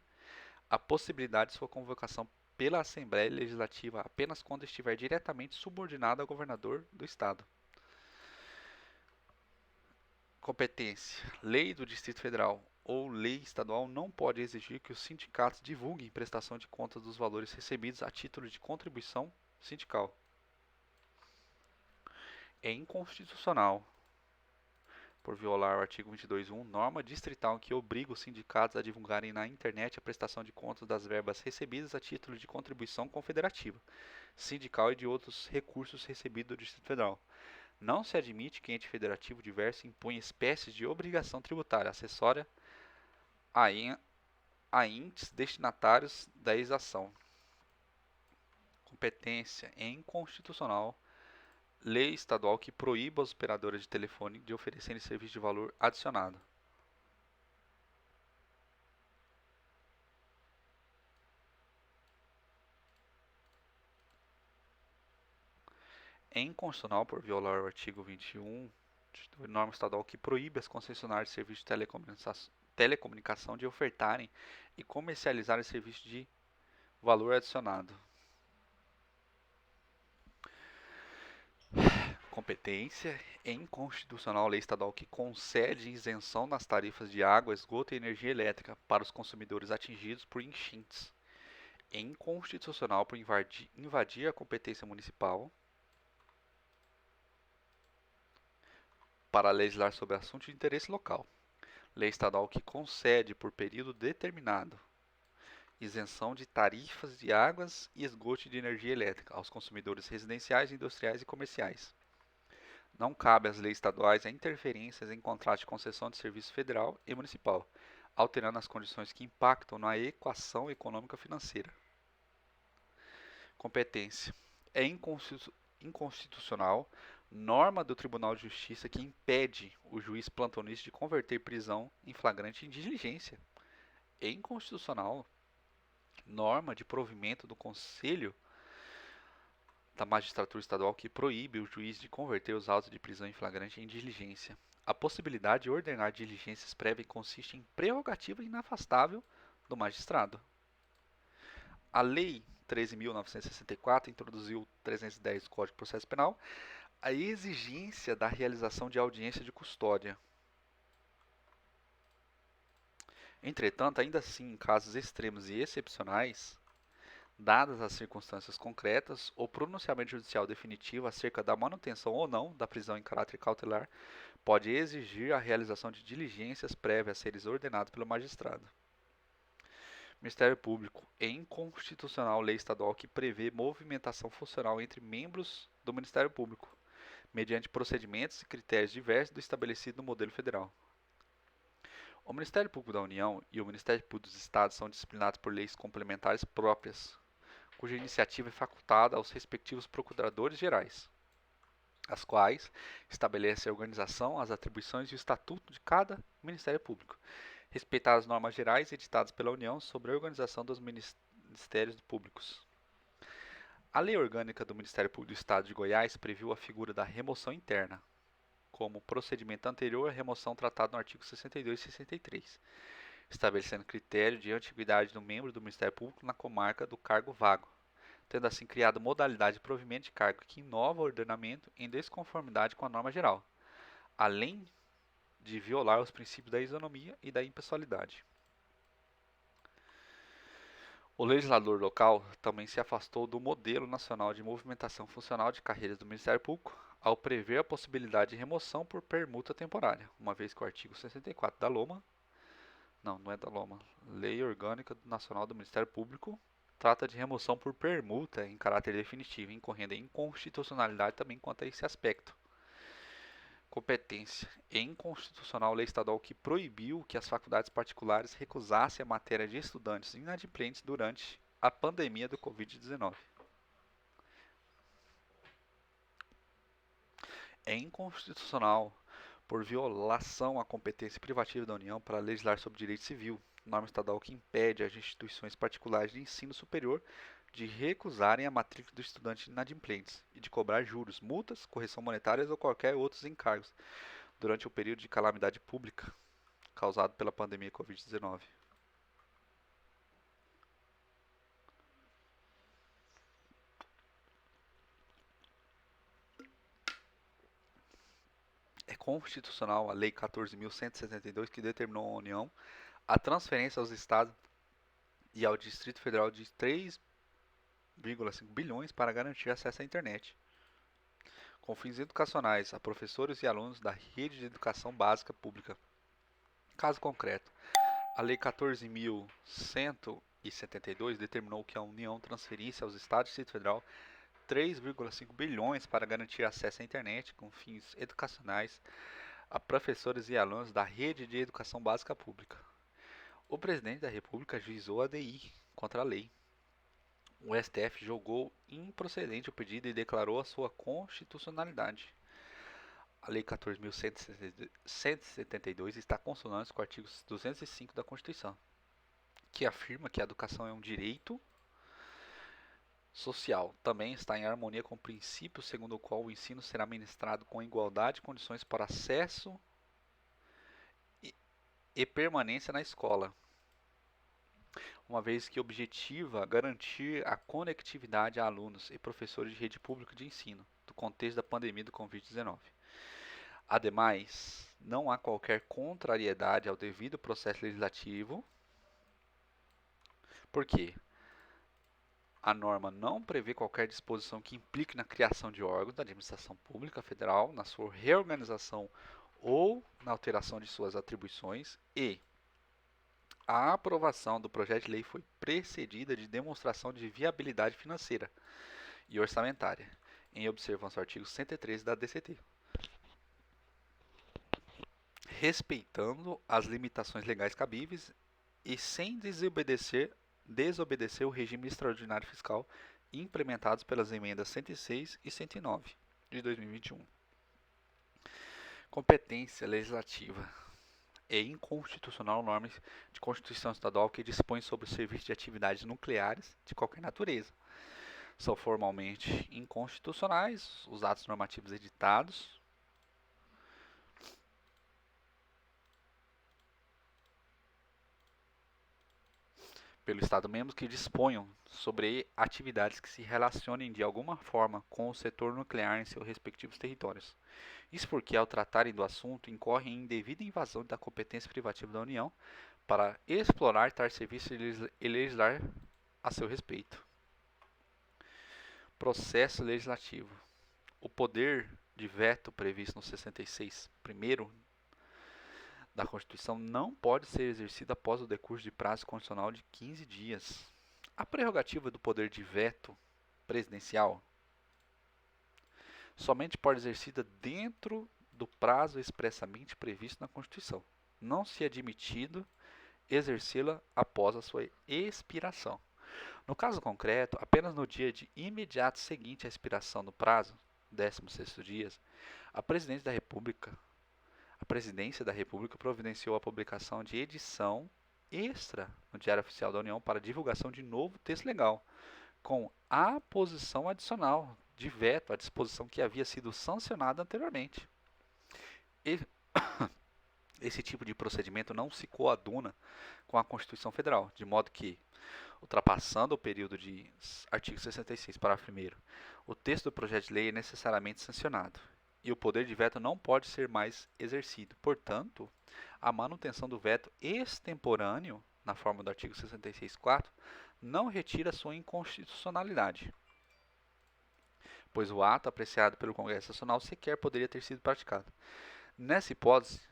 a possibilidade de sua convocação pela Assembleia Legislativa apenas quando estiver diretamente subordinado ao governador do Estado. Competência. Lei do Distrito Federal ou lei estadual não pode exigir que os sindicatos divulguem prestação de contas dos valores recebidos a título de contribuição sindical. É inconstitucional, por violar o artigo 22.1, norma distrital que obriga os sindicatos a divulgarem na internet a prestação de contas das verbas recebidas a título de contribuição confederativa, sindical e de outros recursos recebidos do Distrito Federal. Não se admite que ente federativo diverso imponha espécies de obrigação tributária acessória a entes destinatários da exação. Competência é inconstitucional lei estadual que proíba as operadoras de telefone de oferecerem serviço de valor adicionado. É inconstitucional por violar o artigo 21, norma estadual que proíbe as concessionárias de serviços de telecomunicação de ofertarem e comercializarem serviços de valor adicionado. Competência é inconstitucional lei estadual que concede isenção nas tarifas de água, esgoto e energia elétrica para os consumidores atingidos por enchentes. É inconstitucional por invadir a competência municipal para legislar sobre assuntos de interesse local. Lei estadual que concede por período determinado isenção de tarifas de águas e esgoto de energia elétrica aos consumidores residenciais, industriais e comerciais. Não cabe às leis estaduais a interferências em contratos de concessão de serviço federal e municipal, alterando as condições que impactam na equação econômica financeira. Competência. É inconstitucional norma do Tribunal de Justiça que impede o juiz plantonista de converter prisão em flagrante em diligência. É inconstitucional norma de provimento do Conselho da Magistratura Estadual que proíbe o juiz de converter os autos de prisão em flagrante em diligência. A possibilidade de ordenar diligências prévias consiste em prerrogativa inafastável do magistrado. A Lei 13.964 introduziu o 310 do Código de Processo Penal a exigência da realização de audiência de custódia. Entretanto, ainda assim, em casos extremos e excepcionais, dadas as circunstâncias concretas, o pronunciamento judicial definitivo acerca da manutenção ou não da prisão em caráter cautelar pode exigir a realização de diligências prévias a seres ordenados pelo magistrado. Ministério Público. É inconstitucional lei estadual que prevê movimentação funcional entre membros do Ministério Público, mediante procedimentos e critérios diversos do estabelecido no modelo federal. O Ministério Público da União e o Ministério Público dos Estados são disciplinados por leis complementares próprias, cuja iniciativa é facultada aos respectivos procuradores gerais, as quais estabelecem a organização, as atribuições e o estatuto de cada Ministério Público, respeitar as normas gerais editadas pela União sobre a organização dos Ministérios Públicos. A Lei Orgânica do Ministério Público do Estado de Goiás previu a figura da remoção interna, como procedimento anterior à remoção tratado no artigo 62 e 63, estabelecendo critério de antiguidade do membro do Ministério Público na comarca do cargo vago, tendo assim criado modalidade de provimento de cargo que inova o ordenamento em desconformidade com a norma geral, além de violar os princípios da isonomia e da impessoalidade. O legislador local também se afastou do modelo nacional de movimentação funcional de carreiras do Ministério Público ao prever a possibilidade de remoção por permuta temporária, uma vez que o artigo 64 da LOMA, não é da LOMA, Lei Orgânica Nacional do Ministério Público, trata de remoção por permuta em caráter definitivo, incorrendo em inconstitucionalidade também quanto a esse aspecto. Competência. É inconstitucional lei estadual que proibiu que as faculdades particulares recusassem a matéria de estudantes inadimplentes durante a pandemia do Covid-19. É inconstitucional por violação à competência privativa da União para legislar sobre direito civil, norma estadual que impede as instituições particulares de ensino superior de recusarem a matrícula dos estudantes inadimplentes e de cobrar juros, multas, correção monetárias ou qualquer outros encargos durante o período de calamidade pública causado pela pandemia Covid-19. É constitucional a Lei 14.172 que determinou à União a transferência aos Estados e ao Distrito Federal de 3,5 bilhões para garantir acesso à internet, com fins educacionais a professores e alunos da rede de educação básica pública. Caso concreto, a Lei 14.172 determinou que a União transferisse aos Estados e Distrito Federal 3,5 bilhões para garantir acesso à internet com fins educacionais a professores e alunos da rede de educação básica pública. O presidente da República ajuizou a DI contra a lei. O STF julgou improcedente o pedido e declarou a sua constitucionalidade. A Lei 14.172 está consonante com o artigo 205 da Constituição, que afirma que a educação é um direito social. Também está em harmonia com o princípio segundo o qual o ensino será ministrado com igualdade de condições para acesso e permanência na escola, uma vez que objetiva garantir a conectividade a alunos e professores de rede pública de ensino, do contexto da pandemia do Covid-19. Ademais, não há qualquer contrariedade ao devido processo legislativo, porque a norma não prevê qualquer disposição que implique na criação de órgãos da administração pública federal, na sua reorganização ou na alteração de suas atribuições, e a aprovação do projeto de lei foi precedida de demonstração de viabilidade financeira e orçamentária, em observância ao artigo 113 da DCT. respeitando as limitações legais cabíveis e sem desobedecer o regime extraordinário fiscal implementados pelas emendas 106 e 109 de 2021. Competência legislativa. É inconstitucional normas de Constituição Estadual que dispõem sobre o serviço de atividades nucleares de qualquer natureza. São formalmente inconstitucionais os atos normativos editados pelo Estado-membro que disponham sobre atividades que se relacionem de alguma forma com o setor nuclear em seus respectivos territórios. Isso porque, ao tratarem do assunto, incorrem em indevida invasão da competência privativa da União para explorar tais serviços e legislar a seu respeito. Processo legislativo. O poder de veto previsto no 66, primeiro da Constituição, não pode ser exercido após o decurso de prazo constitucional de 15 dias. A prerrogativa do poder de veto presidencial somente pode ser exercida dentro do prazo expressamente previsto na Constituição, não se admitido exercê-la após a sua expiração. No caso concreto, apenas no dia de imediato seguinte à expiração do prazo, 16º dia, a Presidência da República providenciou a publicação de edição extra no Diário Oficial da União para divulgação de novo texto legal, com a posição adicional de veto à disposição que havia sido sancionada anteriormente. Esse tipo de procedimento não se coaduna com a Constituição Federal, de modo que, ultrapassando o período de artigo 66, parágrafo 1º, o texto do projeto de lei é necessariamente sancionado e o poder de veto não pode ser mais exercido. Portanto, a manutenção do veto extemporâneo, na forma do artigo 66.4, não retira sua inconstitucionalidade, pois o ato apreciado pelo Congresso Nacional sequer poderia ter sido praticado. Nessa hipótese,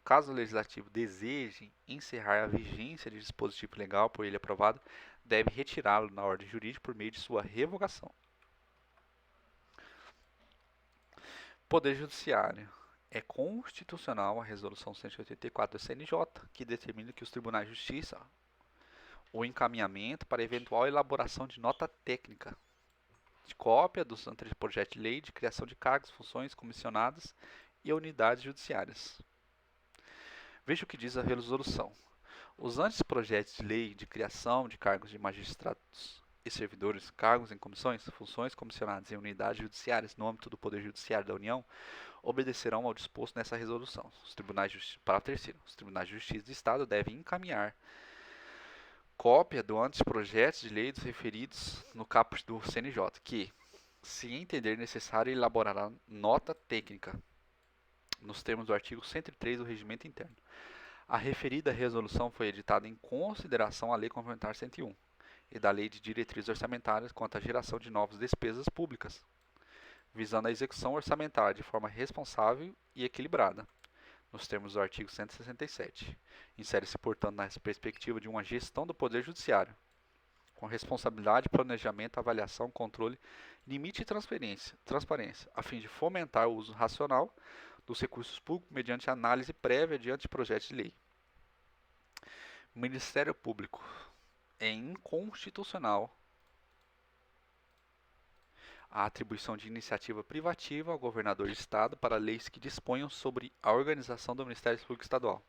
caso o Legislativo deseje encerrar a vigência de dispositivo legal por ele aprovado, deve retirá-lo na ordem jurídica por meio de sua revogação. Poder Judiciário. É constitucional a Resolução 184 do CNJ, que determina que os tribunais de justiça o encaminhamento para eventual elaboração de nota técnica, de cópia dos anteprojetos de lei de criação de cargos, funções comissionadas e unidades judiciárias. Veja o que diz a resolução. Os anteprojetos de lei de criação de cargos de magistrados e servidores, cargos em comissões, funções comissionadas e unidades judiciárias no âmbito do Poder Judiciário da União obedecerão ao disposto nessa resolução. Parágrafo 3º. Os tribunais de justiça do Estado devem encaminhar cópia do anteprojeto de lei dos referidos no caput do CNJ, que, se entender necessário, elaborará nota técnica nos termos do artigo 103 do Regimento Interno. A referida resolução foi editada em consideração à Lei Complementar 101 e da Lei de Diretrizes Orçamentárias quanto à geração de novas despesas públicas, visando a execução orçamentária de forma responsável e equilibrada, nos termos do artigo 167. Insere-se, portanto, na perspectiva de uma gestão do Poder Judiciário, com responsabilidade, planejamento, avaliação, controle, limite e transparência, a fim de fomentar o uso racional dos recursos públicos mediante análise prévia diante de projetos de lei. Ministério Público. É inconstitucional a atribuição de iniciativa privativa ao governador de estado para leis que disponham sobre a organização do Ministério Público Estadual.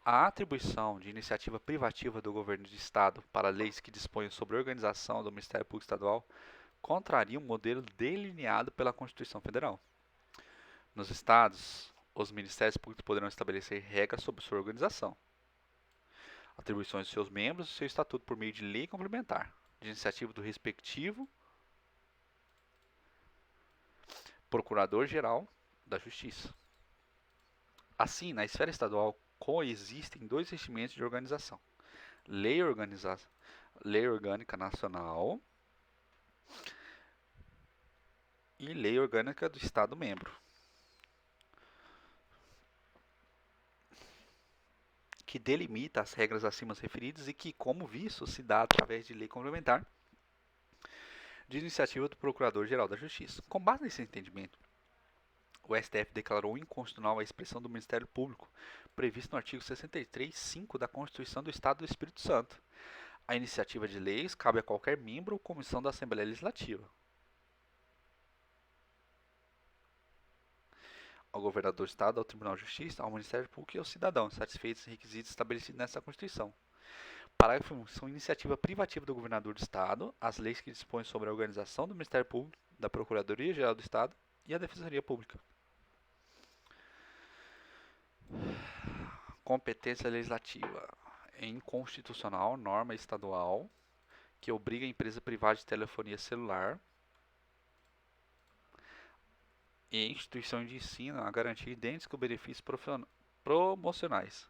A atribuição de iniciativa privativa do governo de estado para leis que disponham sobre a organização do Ministério Público Estadual contraria o modelo delineado pela Constituição Federal. Nos estados, os ministérios públicos poderão estabelecer regras sobre sua organização, atribuições de seus membros e seu estatuto por meio de lei complementar, de iniciativa do respectivo Procurador-Geral da Justiça. Assim, na esfera estadual, coexistem dois regimentos de organização: Lei Orgânica Nacional e Lei Orgânica do Estado-membro, que delimita as regras acima referidas e que, como visto, se dá através de lei complementar de iniciativa do Procurador-Geral da Justiça. Com base nesse entendimento, O STF declarou inconstitucional a expressão do Ministério Público, previsto no artigo 63(5) da Constituição do Estado do Espírito Santo. A iniciativa de leis cabe a qualquer membro ou comissão da Assembleia Legislativa. Ao governador do Estado, ao Tribunal de Justiça, ao Ministério Público e ao cidadão, satisfeitos os requisitos estabelecidos nesta Constituição. Parágrafo 1. São iniciativa privativa do governador do Estado as leis que dispõem sobre a organização do Ministério Público, da Procuradoria-Geral do Estado e a Defensoria Pública. Competência legislativa. É inconstitucional norma estadual que obriga a empresa privada de telefonia celular e instituição de ensino a garantir idênticos benefícios promocionais,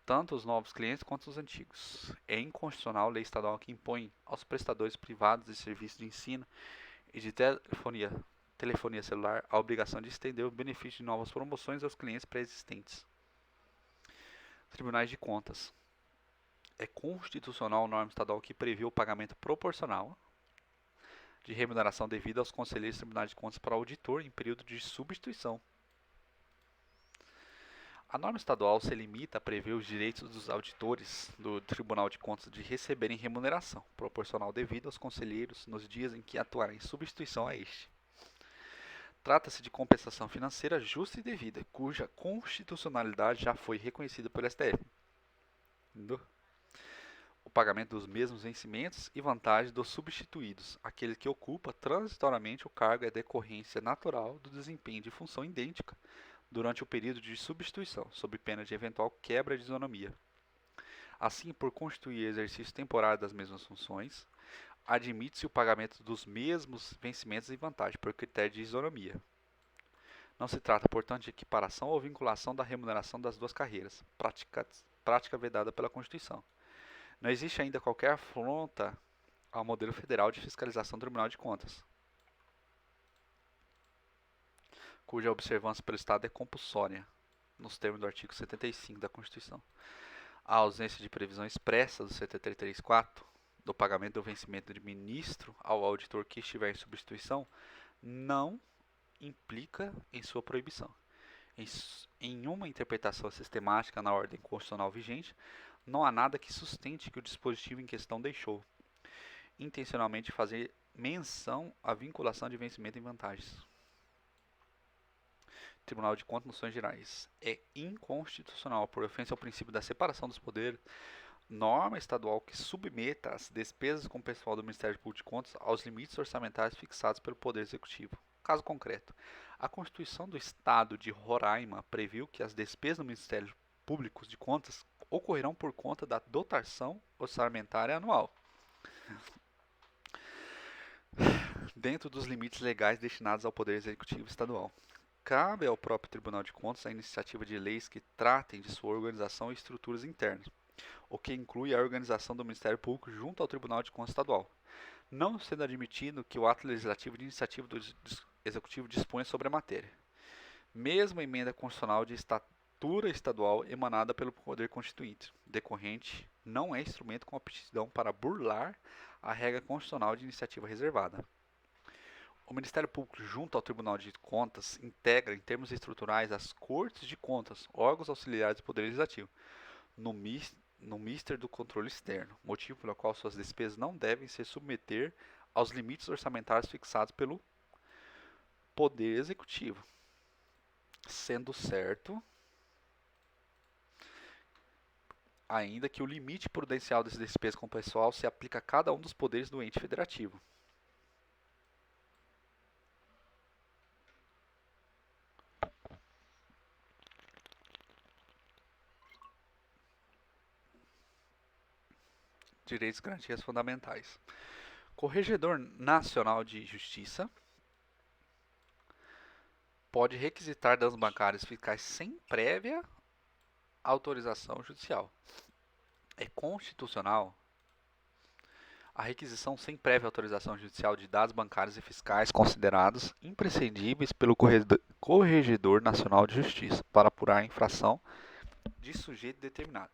tanto os novos clientes quanto os antigos. É inconstitucional lei estadual que impõe aos prestadores privados de serviços de ensino e de telefonia celular a obrigação de estender o benefício de novas promoções aos clientes pré-existentes. Tribunais de Contas. É constitucional norma estadual que prevê o pagamento proporcional de remuneração devida aos conselheiros do Tribunal de Contas para auditor em período de substituição. A norma estadual se limita a prever os direitos dos auditores do Tribunal de Contas de receberem remuneração proporcional devida aos conselheiros nos dias em que atuarem em substituição a este. Trata-se de compensação financeira justa e devida, cuja constitucionalidade já foi reconhecida pelo STF. O pagamento dos mesmos vencimentos e vantagens dos substituídos. Aquele que ocupa transitoriamente o cargo é decorrência natural do desempenho de função idêntica durante o período de substituição, sob pena de eventual quebra de isonomia. Assim, por constituir exercício temporário das mesmas funções, admite-se o pagamento dos mesmos vencimentos e vantagens, por critério de isonomia. Não se trata, portanto, de equiparação ou vinculação da remuneração das duas carreiras, prática vedada pela Constituição. Não existe ainda qualquer afronta ao modelo federal de fiscalização do Tribunal de Contas, cuja observância pelo Estado é compulsória, nos termos do artigo 75 da Constituição. A ausência de previsão expressa do 7334 do pagamento do vencimento de ministro ao auditor que estiver em substituição não implica em sua proibição. Em uma interpretação sistemática na ordem constitucional vigente, não há nada que sustente que o dispositivo em questão deixou intencionalmente fazer menção à vinculação de vencimento em vantagens. Tribunal de Contas, noções gerais. É inconstitucional, por ofensa ao princípio da separação dos poderes, norma estadual que submeta as despesas com o pessoal do Ministério Público de Contas aos limites orçamentários fixados pelo Poder Executivo. Caso concreto, a Constituição do Estado de Roraima previu que as despesas do Ministério Público de Contas ocorrerão por conta da dotação orçamentária anual, dentro dos limites legais destinados ao Poder Executivo Estadual. Cabe ao próprio Tribunal de Contas a iniciativa de leis que tratem de sua organização e estruturas internas, o que inclui a organização do Ministério Público junto ao Tribunal de Contas Estadual, não sendo admitido que o ato legislativo de iniciativa do Executivo disponha sobre a matéria. Mesmo a emenda constitucional de estatura estadual emanada pelo Poder Constituinte, decorrente, não é instrumento com aptidão para burlar a regra constitucional de iniciativa reservada. O Ministério Público, junto ao Tribunal de Contas, integra, em termos estruturais, as Cortes de Contas, órgãos auxiliares do Poder Legislativo, no Ministério do Controle Externo, motivo pelo qual suas despesas não devem se submeter aos limites orçamentários fixados pelo Poder Executivo, sendo certo ainda que o limite prudencial das despesas com o pessoal se aplica a cada um dos poderes do ente federativo. Direitos e garantias fundamentais. Corregedor Nacional de Justiça pode requisitar danos bancários fiscais sem prévia autorização judicial. É constitucional a requisição sem prévia autorização judicial de dados bancários e fiscais considerados imprescindíveis pelo Corregedor Nacional de Justiça para apurar a infração de sujeito determinado,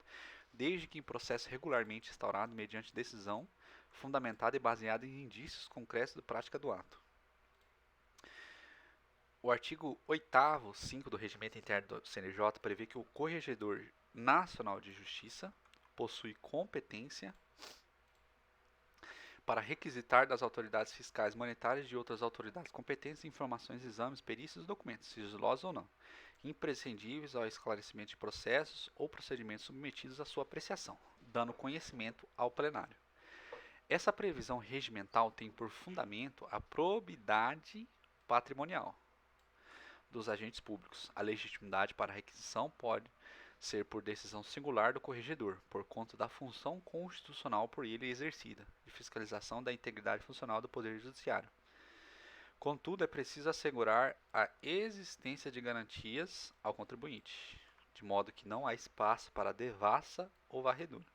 desde que em processo regularmente instaurado mediante decisão fundamentada e baseada em indícios concretos de prática do ato. O artigo 8º, 5 do Regimento Interno do CNJ prevê que o Corregedor Nacional de Justiça possui competência para requisitar das autoridades fiscais, monetárias e de outras autoridades competentes informações, exames, perícias e documentos, sigilosos ou não, imprescindíveis ao esclarecimento de processos ou procedimentos submetidos à sua apreciação, dando conhecimento ao plenário. Essa previsão regimental tem por fundamento a probidade patrimonial dos agentes públicos. A legitimidade para a requisição pode ser por decisão singular do corregedor, por conta da função constitucional por ele exercida, de fiscalização da integridade funcional do Poder Judiciário. Contudo, é preciso assegurar a existência de garantias ao contribuinte, de modo que não há espaço para devassa ou varredura,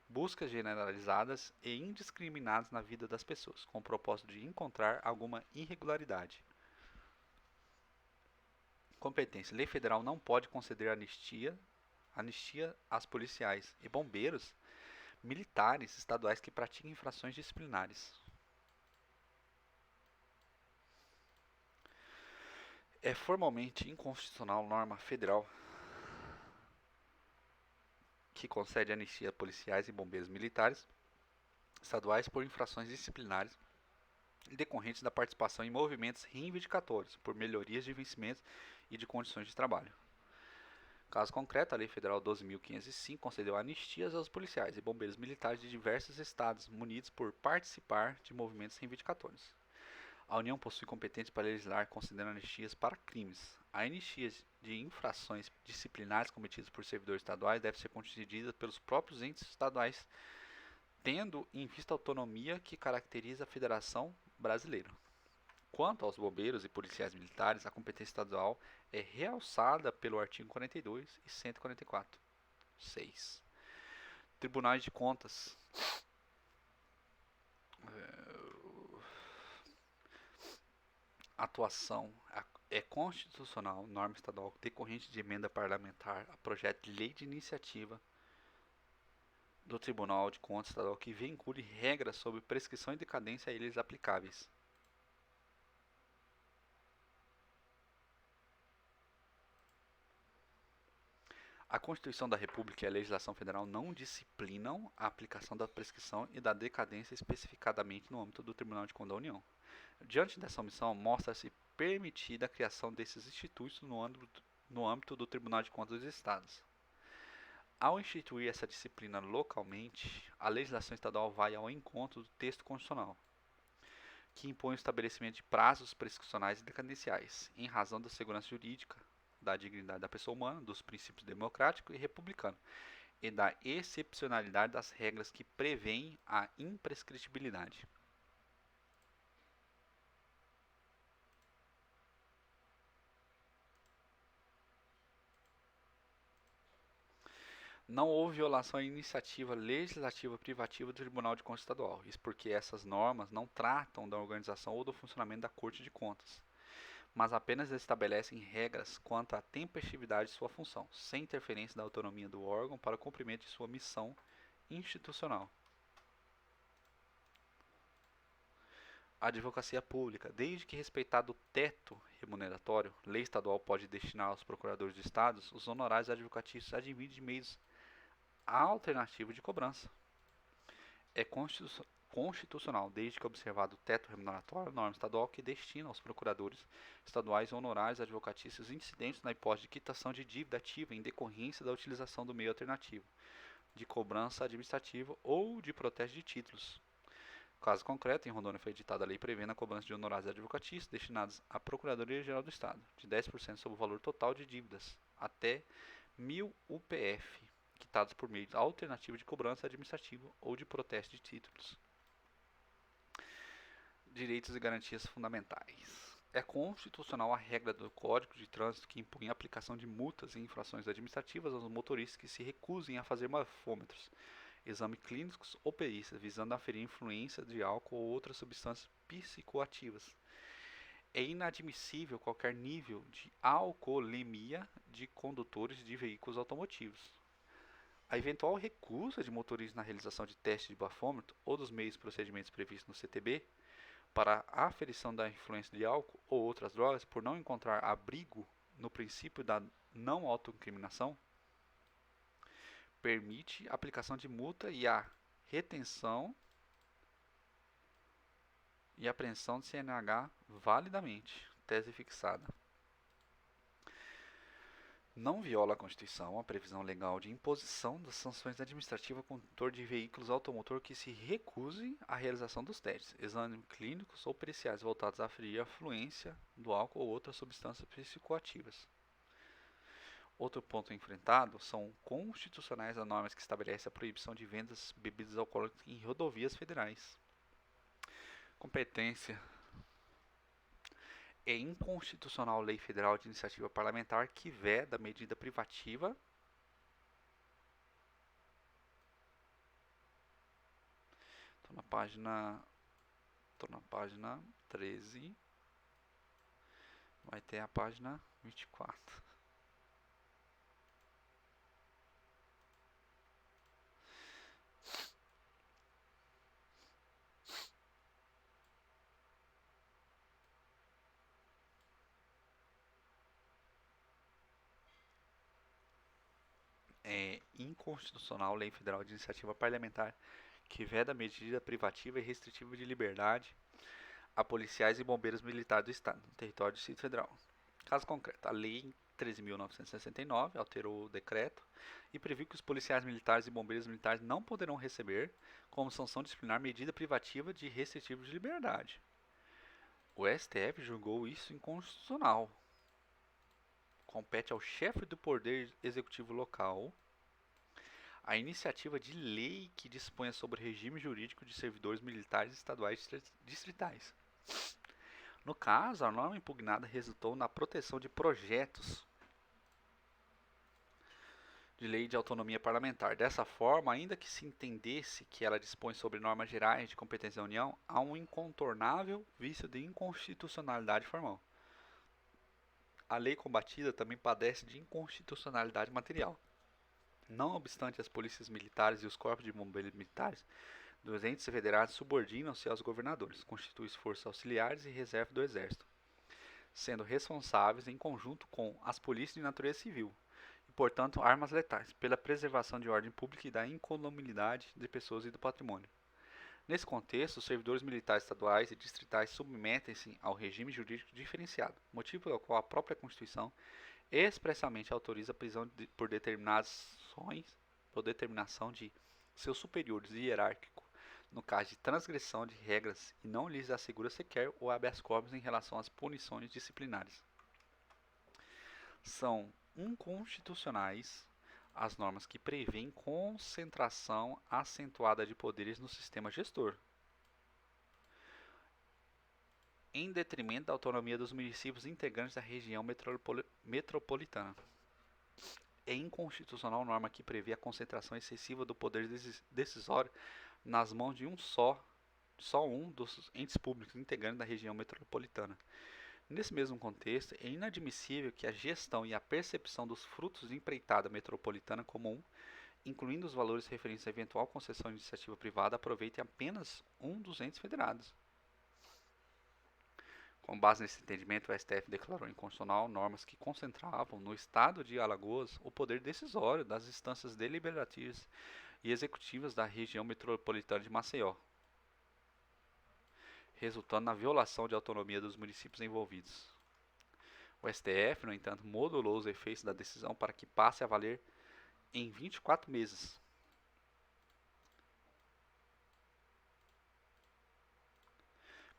buscas generalizadas e indiscriminadas na vida das pessoas, com o propósito de encontrar alguma irregularidade. Competência. Lei federal não pode conceder anistia às policiais e bombeiros militares estaduais que pratiquem infrações disciplinares. É formalmente inconstitucional norma federal que concede anistia a policiais e bombeiros militares estaduais por infrações disciplinares decorrentes da participação em movimentos reivindicatórios por melhorias de vencimentos e de condições de trabalho. Caso concreto, a Lei Federal 12.505 concedeu anistias aos policiais e bombeiros militares de diversos estados munidos por participar de movimentos reivindicatórios. A União possui competência para legislar concedendo anistias para crimes. A anistia de infrações disciplinares cometidas por servidores estaduais deve ser concedida pelos próprios entes estaduais, tendo em vista a autonomia que caracteriza a Federação Brasileira. Quanto aos bombeiros e policiais militares, a competência estadual é realçada pelo artigo 42 e 144. 6. Tribunais de Contas. Atuação é constitucional, norma estadual decorrente de emenda parlamentar a projeto de lei de iniciativa do Tribunal de Contas Estadual que vincule regras sobre prescrição e decadência a eles aplicáveis. A Constituição da República e a legislação federal não disciplinam a aplicação da prescrição e da decadência especificadamente no âmbito do Tribunal de Contas da União. Diante dessa omissão, mostra-se permitida a criação desses institutos no âmbito do Tribunal de Contas dos Estados. Ao instituir essa disciplina localmente, a legislação estadual vai ao encontro do texto constitucional, que impõe o estabelecimento de prazos prescricionais e decadenciais, em razão da segurança jurídica, da dignidade da pessoa humana, dos princípios democráticos e republicanos, e da excepcionalidade das regras que prevêem a imprescritibilidade. Não houve violação à iniciativa legislativa privativa do Tribunal de Contas Estadual, isso porque essas normas não tratam da organização ou do funcionamento da Corte de Contas, mas apenas estabelecem regras quanto à tempestividade de sua função, sem interferência da autonomia do órgão para o cumprimento de sua missão institucional. A advocacia pública, desde que respeitado o teto remuneratório, lei estadual pode destinar aos procuradores de estados os honorários advocatícios advindos de meios alternativos de cobrança. É constitucional, desde que observado o teto remuneratório, norma estadual que destina aos procuradores estaduais honorários advocatícios incidentes na hipótese de quitação de dívida ativa em decorrência da utilização do meio alternativo, de cobrança administrativa ou de protesto de títulos. Caso concreto, em Rondônia foi editada a lei prevendo a cobrança de honorários advocatícios destinados à Procuradoria-Geral do Estado, de 10% sobre o valor total de dívidas, até 1.000 UPF, quitados por meio alternativo de cobrança administrativa ou de protesto de títulos. Direitos e garantias fundamentais. É constitucional a regra do Código de Trânsito que impõe a aplicação de multas e infrações administrativas aos motoristas que se recusem a fazer bafômetros, exames clínicos ou perícias, visando aferir influência de álcool ou outras substâncias psicoativas. É inadmissível qualquer nível de alcoolemia de condutores de veículos automotivos. A eventual recusa de motoristas na realização de testes de bafômetro ou dos meios e procedimentos previstos no CTB para a aferição da influência de álcool ou outras drogas por não encontrar abrigo no princípio da não autoincriminação, permite a aplicação de multa e a retenção e apreensão de CNH validamente. Tese fixada. Não viola a Constituição a previsão legal de imposição das sanções administrativas ao condutor de veículos automotor que se recuse à realização dos testes, exames clínicos ou periciais voltados a aferir a fluência do álcool ou outras substâncias psicoativas. Outro ponto enfrentado são constitucionais as normas que estabelecem a proibição de vendas de bebidas alcoólicas em rodovias federais. Competência. É inconstitucional a lei federal de iniciativa parlamentar que veda a medida privativa Estou na página 13. Vai ter a página 24. É inconstitucional a lei federal de iniciativa parlamentar que veda a medida privativa e restritiva de liberdade a policiais e bombeiros militares do Estado, no território do Distrito Federal. Caso concreto, a Lei 13.969 alterou o decreto e previu que os policiais militares e bombeiros militares não poderão receber, como sanção disciplinar, medida privativa de restritiva de liberdade. O STF julgou isso inconstitucional. Compete ao chefe do Poder Executivo local a iniciativa de lei que disponha sobre o regime jurídico de servidores militares estaduais distritais. No caso, a norma impugnada resultou na proteção de projetos de lei de autonomia parlamentar. Dessa forma, ainda que se entendesse que ela dispõe sobre normas gerais de competência da União, há um incontornável vício de inconstitucionalidade formal. A lei combatida também padece de inconstitucionalidade material. Não obstante, as polícias militares e os corpos de bombeiros militares dos entes federados subordinam-se aos governadores, constituem forças auxiliares e reserva do Exército, sendo responsáveis em conjunto com as polícias de natureza civil, e portanto armas letais, pela preservação de ordem pública e da incolumidade de pessoas e do patrimônio. Nesse contexto, os servidores militares estaduais e distritais submetem-se ao regime jurídico diferenciado, motivo pelo qual a própria Constituição expressamente autoriza a prisão por determinação de seus superiores hierárquicos, no caso de transgressão de regras, e não lhes assegura sequer o habeas corpus em relação às punições disciplinares. São inconstitucionais as normas que prevêem concentração acentuada de poderes no sistema gestor, em detrimento da autonomia dos municípios integrantes da região metropolitana. É inconstitucional a norma que prevê a concentração excessiva do poder decisório nas mãos de só um dos entes públicos integrantes da região metropolitana. Nesse mesmo contexto, é inadmissível que a gestão e a percepção dos frutos de empreitada metropolitana comum, incluindo os valores referentes à eventual concessão de iniciativa privada, aproveite apenas um dos entes federados. Com base nesse entendimento, o STF declarou inconstitucional normas que concentravam no estado de Alagoas o poder decisório das instâncias deliberativas e executivas da região metropolitana de Maceió, resultando na violação de autonomia dos municípios envolvidos. O STF, no entanto, modulou os efeitos da decisão para que passe a valer em 24 meses.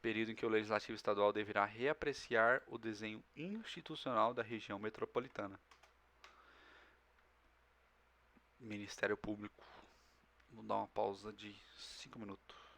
Período em que o Legislativo Estadual deverá reapreciar o desenho institucional da região metropolitana. Ministério Público. Vou dar uma pausa de 5 minutos.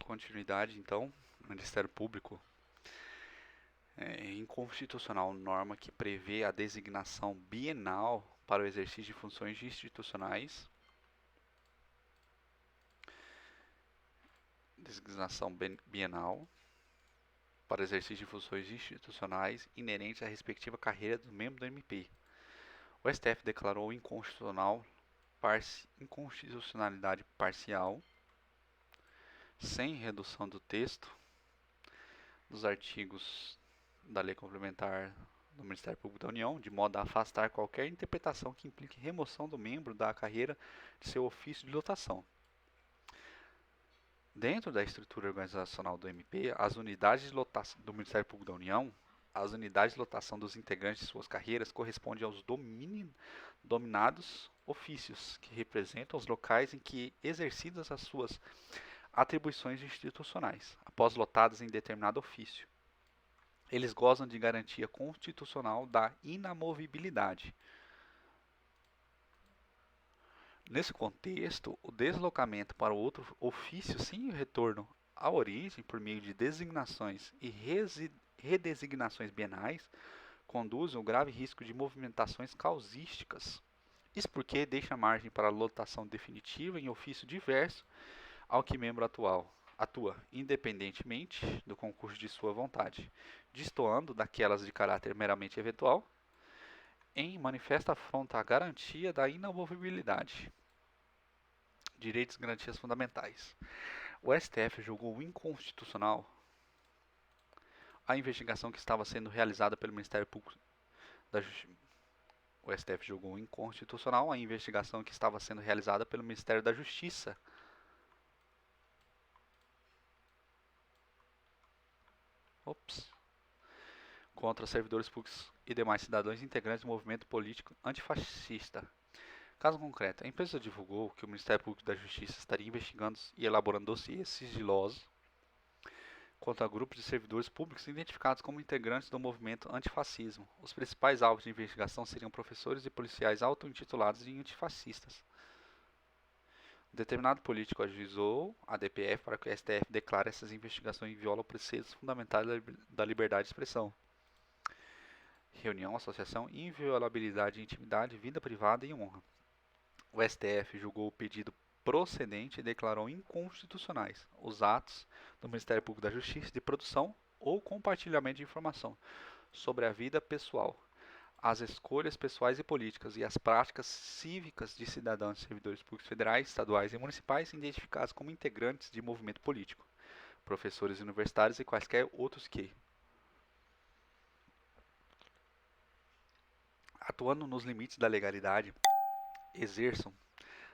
Continuidade, então, o Ministério Público é inconstitucional norma que prevê a designação bienal para o exercício de funções institucionais. Designação bienal para exercício de funções institucionais inerentes à respectiva carreira do membro do MP. O STF declarou inconstitucionalidade parcial, sem redução do texto, dos artigos da Lei Complementar do Ministério Público da União, de modo a afastar qualquer interpretação que implique remoção do membro da carreira de seu ofício de lotação. Dentro da estrutura organizacional do MP, as unidades de lotação do Ministério Público da União, as unidades de lotação dos integrantes de suas carreiras correspondem aos dominados ofícios, que representam os locais em que exercidas as suas atribuições institucionais, após lotadas em determinado ofício. Eles gozam de garantia constitucional da inamovibilidade. Nesse contexto, o deslocamento para outro ofício sem retorno à origem por meio de designações e redesignações bienais conduz ao grave risco de movimentações causísticas. Isso porque deixa margem para a lotação definitiva em ofício diverso ao que membro atual atua, independentemente do concurso de sua vontade, destoando daquelas de caráter meramente eventual, em manifesta afronta à garantia da inamovibilidade. Direitos e garantias fundamentais. O STF julgou inconstitucional a investigação que estava sendo realizada pelo Ministério Público da Justiça. O STF julgou inconstitucional a investigação que estava sendo realizada pelo Ministério da Justiça contra servidores públicos e demais cidadãos integrantes do movimento político antifascista. Caso concreto, a empresa divulgou que o Ministério Público da Justiça estaria investigando e elaborando dossiês sigilosos contra grupos de servidores públicos identificados como integrantes do movimento antifascismo. Os principais alvos de investigação seriam professores e policiais auto-intitulados e antifascistas. Determinado político ajuizou a DPF para que o STF declare essas investigações violam preceitos fundamentais da liberdade de expressão, reunião, associação, inviolabilidade de intimidade, vida privada e honra. O STF julgou o pedido procedente e declarou inconstitucionais os atos do Ministério Público da Justiça de produção ou compartilhamento de informação sobre a vida pessoal, as escolhas pessoais e políticas e as práticas cívicas de cidadãos e servidores públicos federais, estaduais e municipais identificados como integrantes de movimento político, professores universitários e quaisquer outros que, atuando nos limites da legalidade, exerçam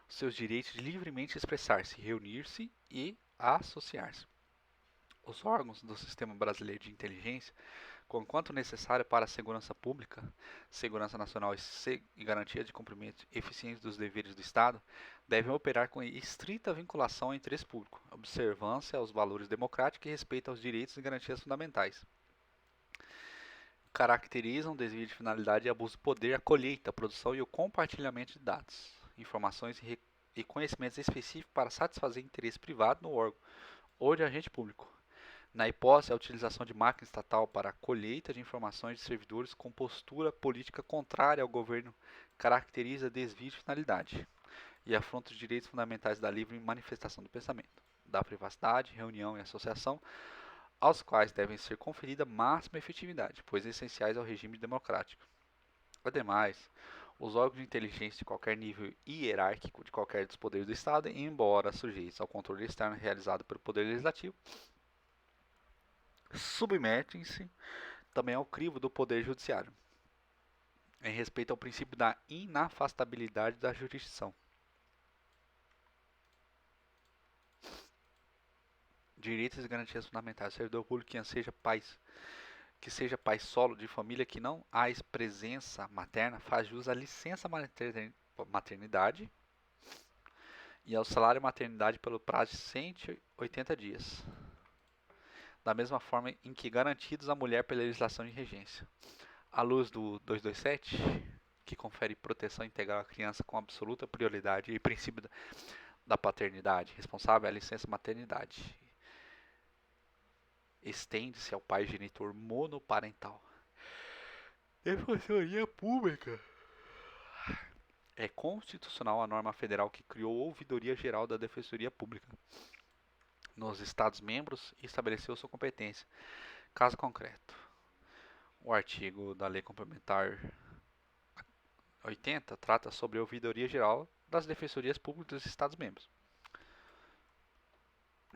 seus direitos de livremente expressar-se, reunir-se e associar-se. Os órgãos do Sistema Brasileiro de Inteligência, conquanto necessário para a segurança pública, segurança nacional e garantia de cumprimento eficiente dos deveres do Estado, devem operar com estrita vinculação ao interesse público, observância aos valores democráticos e respeito aos direitos e garantias fundamentais. Caracterizam desvio de finalidade e abuso de poder a colheita, a produção e o compartilhamento de dados, informações e conhecimentos específicos para satisfazer interesse privado no órgão ou de agente público. Na hipótese, a utilização de máquina estatal para a colheita de informações de servidores com postura política contrária ao governo caracteriza desvio de finalidade e afronta os direitos fundamentais da livre manifestação do pensamento, da privacidade, reunião e associação, aos quais devem ser conferida máxima efetividade, pois essenciais ao regime democrático. Ademais, os órgãos de inteligência de qualquer nível hierárquico de qualquer dos poderes do Estado, embora sujeitos ao controle externo realizado pelo Poder Legislativo, submetem-se também ao crivo do Poder Judiciário, em respeito ao princípio da inafastabilidade da jurisdição. Direitos e garantias fundamentais. O servidor público que seja pai solo de família que não há presença materna faz jus à licença maternidade e ao salário maternidade pelo prazo de 180 dias, da mesma forma em que garantidos à mulher pela legislação de regência. À luz do 227, que confere proteção integral à criança com absoluta prioridade e princípio da paternidade, responsável é a licença maternidade. Estende-se ao pai genitor monoparental. Defensoria Pública. É constitucional a norma federal que criou a Ouvidoria Geral da Defensoria Pública nos Estados-membros e estabeleceu sua competência. Caso concreto, o artigo da Lei Complementar 80 trata sobre a Ouvidoria Geral das Defensorias Públicas dos Estados-membros.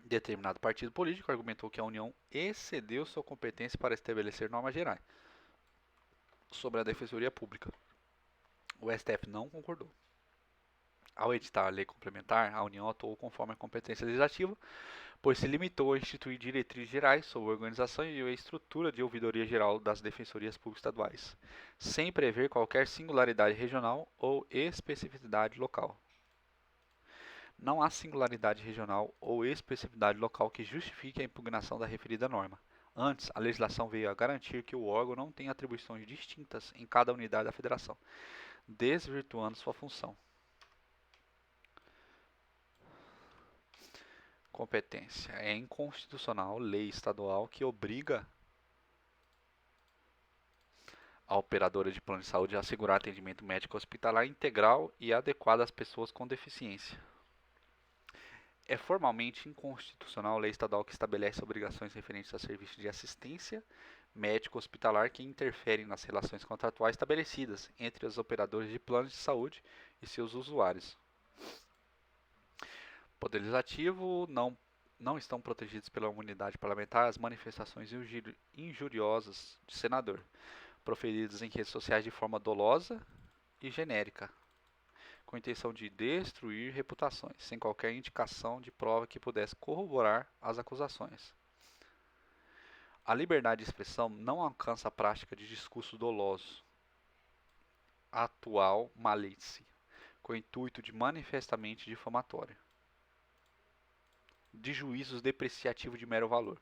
Determinado partido político argumentou que a União excedeu sua competência para estabelecer normas gerais sobre a Defensoria Pública. O STF não concordou. Ao editar a lei complementar, a União atuou conforme a competência legislativa, pois se limitou a instituir diretrizes gerais sobre a organização e a estrutura de ouvidoria geral das defensorias públicas estaduais, sem prever qualquer singularidade regional ou especificidade local. Não há singularidade regional ou especificidade local que justifique a impugnação da referida norma. Antes, a legislação veio a garantir que o órgão não tem atribuições distintas em cada unidade da federação, desvirtuando sua função. Competência. É inconstitucional lei estadual que obriga a operadora de plano de saúde a assegurar atendimento médico hospitalar integral e adequado às pessoas com deficiência. É formalmente inconstitucional lei estadual que estabelece obrigações referentes a serviços de assistência médico hospitalar que interferem nas relações contratuais estabelecidas entre os operadores de planos de saúde e seus usuários. Poder Legislativo não estão protegidos pela imunidade parlamentar as manifestações injuriosas de senador, proferidas em redes sociais de forma dolosa e genérica, com a intenção de destruir reputações, sem qualquer indicação de prova que pudesse corroborar as acusações. A liberdade de expressão não alcança a prática de discurso doloso, atual malícia, com o intuito de manifestamente difamatório, de juízos depreciativos de mero valor,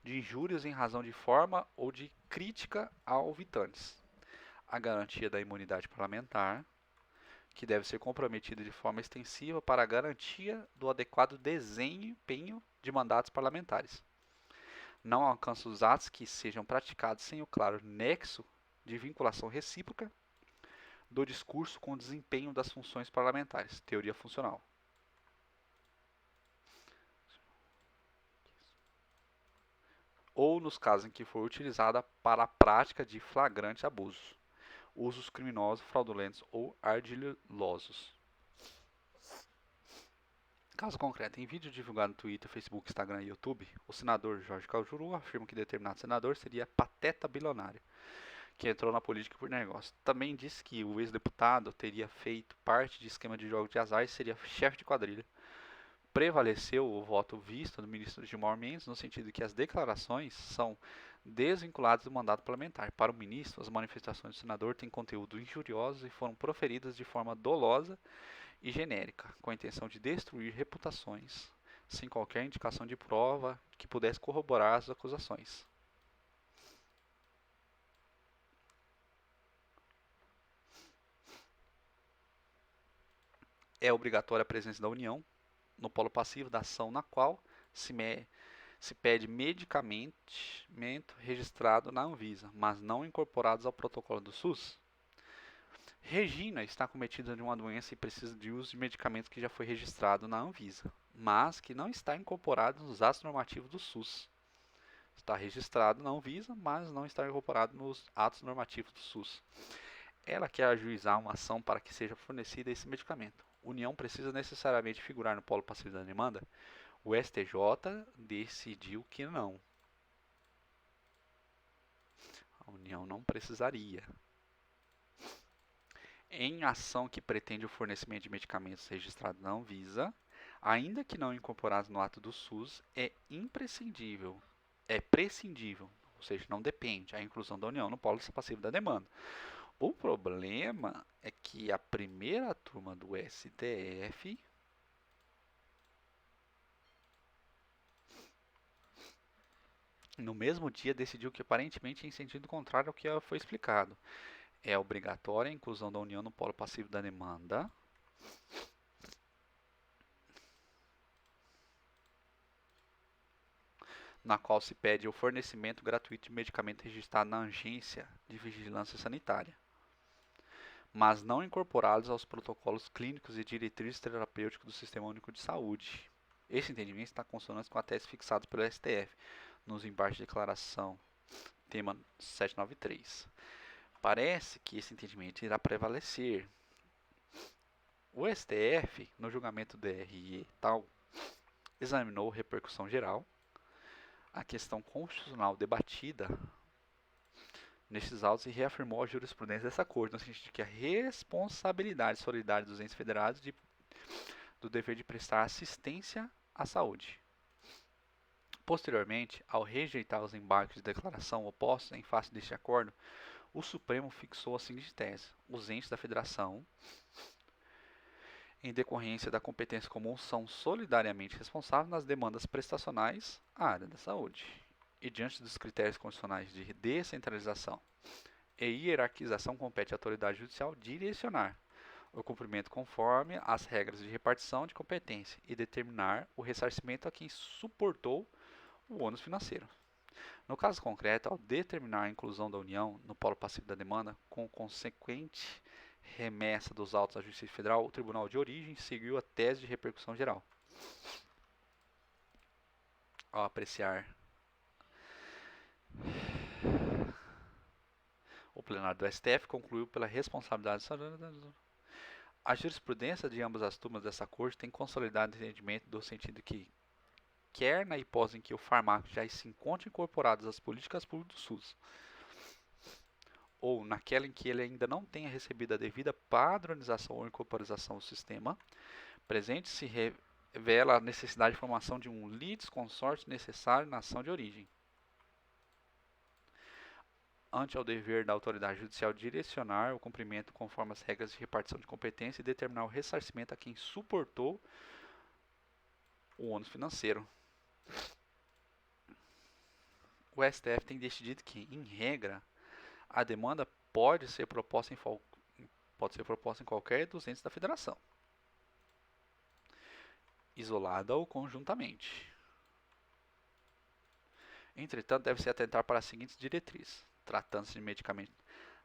de injúrias em razão de forma ou de crítica a ouvitantes. A garantia da imunidade parlamentar, que deve ser comprometida de forma extensiva para a garantia do adequado desempenho de mandatos parlamentares. Não alcança os atos que sejam praticados sem o claro nexo de vinculação recíproca do discurso com o desempenho das funções parlamentares. Teoria funcional. Ou nos casos em que for utilizada para a prática de flagrante abuso, usos criminosos, fraudulentos ou ardilosos. Caso concreto, em vídeo divulgado no Twitter, Facebook, Instagram e YouTube, o senador Jorge Cajuru afirma que determinado senador seria pateta bilionário, que entrou na política por negócio. Também disse que o ex-deputado teria feito parte de esquema de jogos de azar e seria chefe de quadrilha. Prevaleceu o voto visto do ministro Gilmar Mendes, no sentido de que as declarações são desvinculadas do mandato parlamentar. Para o ministro, as manifestações do senador têm conteúdo injurioso e foram proferidas de forma dolosa e genérica, com a intenção de destruir reputações, sem qualquer indicação de prova que pudesse corroborar as acusações. É obrigatória a presença da União no polo passivo da ação na qual se pede medicamento registrado na Anvisa, mas não incorporados ao protocolo do SUS. Regina está cometida de uma doença e precisa de uso de medicamento que já foi registrado na Anvisa, mas que não está incorporado nos atos normativos do SUS. Está registrado na Anvisa, mas não está incorporado nos atos normativos do SUS. Ela quer ajuizar uma ação para que seja fornecido esse medicamento. União precisa necessariamente figurar no polo passivo da demanda? O STJ decidiu que não. A União não precisaria. Em ação que pretende o fornecimento de medicamentos registrados na Anvisa, ainda que não incorporados no ato do SUS, é imprescindível, é prescindível, ou seja, não depende, a inclusão da União no polo passivo da demanda. O problema é que a primeira turma do STF no mesmo dia decidiu que aparentemente em sentido contrário ao que foi explicado. É obrigatória a inclusão da União no polo passivo da demanda na qual se pede o fornecimento gratuito de medicamento registrado na Agência de Vigilância Sanitária, mas não incorporados aos protocolos clínicos e diretrizes terapêuticos do Sistema Único de Saúde. Esse entendimento está consonante com a tese fixada pelo STF nos embargos de declaração, tema 793. Parece que esse entendimento irá prevalecer. O STF, no julgamento do DRE tal, examinou repercussão geral, a questão constitucional debatida nestes autos e reafirmou a jurisprudência dessa Corte, no sentido de que a responsabilidade solidária dos entes federados do dever de prestar assistência à saúde. Posteriormente, ao rejeitar os embargos de declaração opostos em face deste acordo, o Supremo fixou a seguinte tese: os entes da Federação, em decorrência da competência comum, são solidariamente responsáveis nas demandas prestacionais à área da saúde. E diante dos critérios constitucionais de descentralização e hierarquização, compete à autoridade judicial direcionar o cumprimento conforme as regras de repartição de competência e determinar o ressarcimento a quem suportou o ônus financeiro. No caso concreto, ao determinar a inclusão da União no polo passivo da demanda, com consequente remessa dos autos à Justiça Federal, o Tribunal de Origem seguiu a tese de repercussão geral. Ao apreciar o plenário do STF, concluiu pela responsabilidade. A jurisprudência de ambas as turmas dessa Corte tem consolidado o entendimento do sentido que, quer na hipótese em que o fármaco já se encontre incorporado às políticas públicas do SUS, ou naquela em que ele ainda não tenha recebido a devida padronização ou incorporação do sistema, presente se revela a necessidade de formação de um litisconsórcio necessário na ação de origem. Ante ao dever da autoridade judicial direcionar o cumprimento conforme as regras de repartição de competência e determinar o ressarcimento a quem suportou o ônus financeiro. O STF tem decidido que, em regra, a demanda pode ser proposta em qualquer dos entes da federação, isolada ou conjuntamente. Entretanto, deve-se atentar para as seguintes diretrizes: tratando-se de medicamento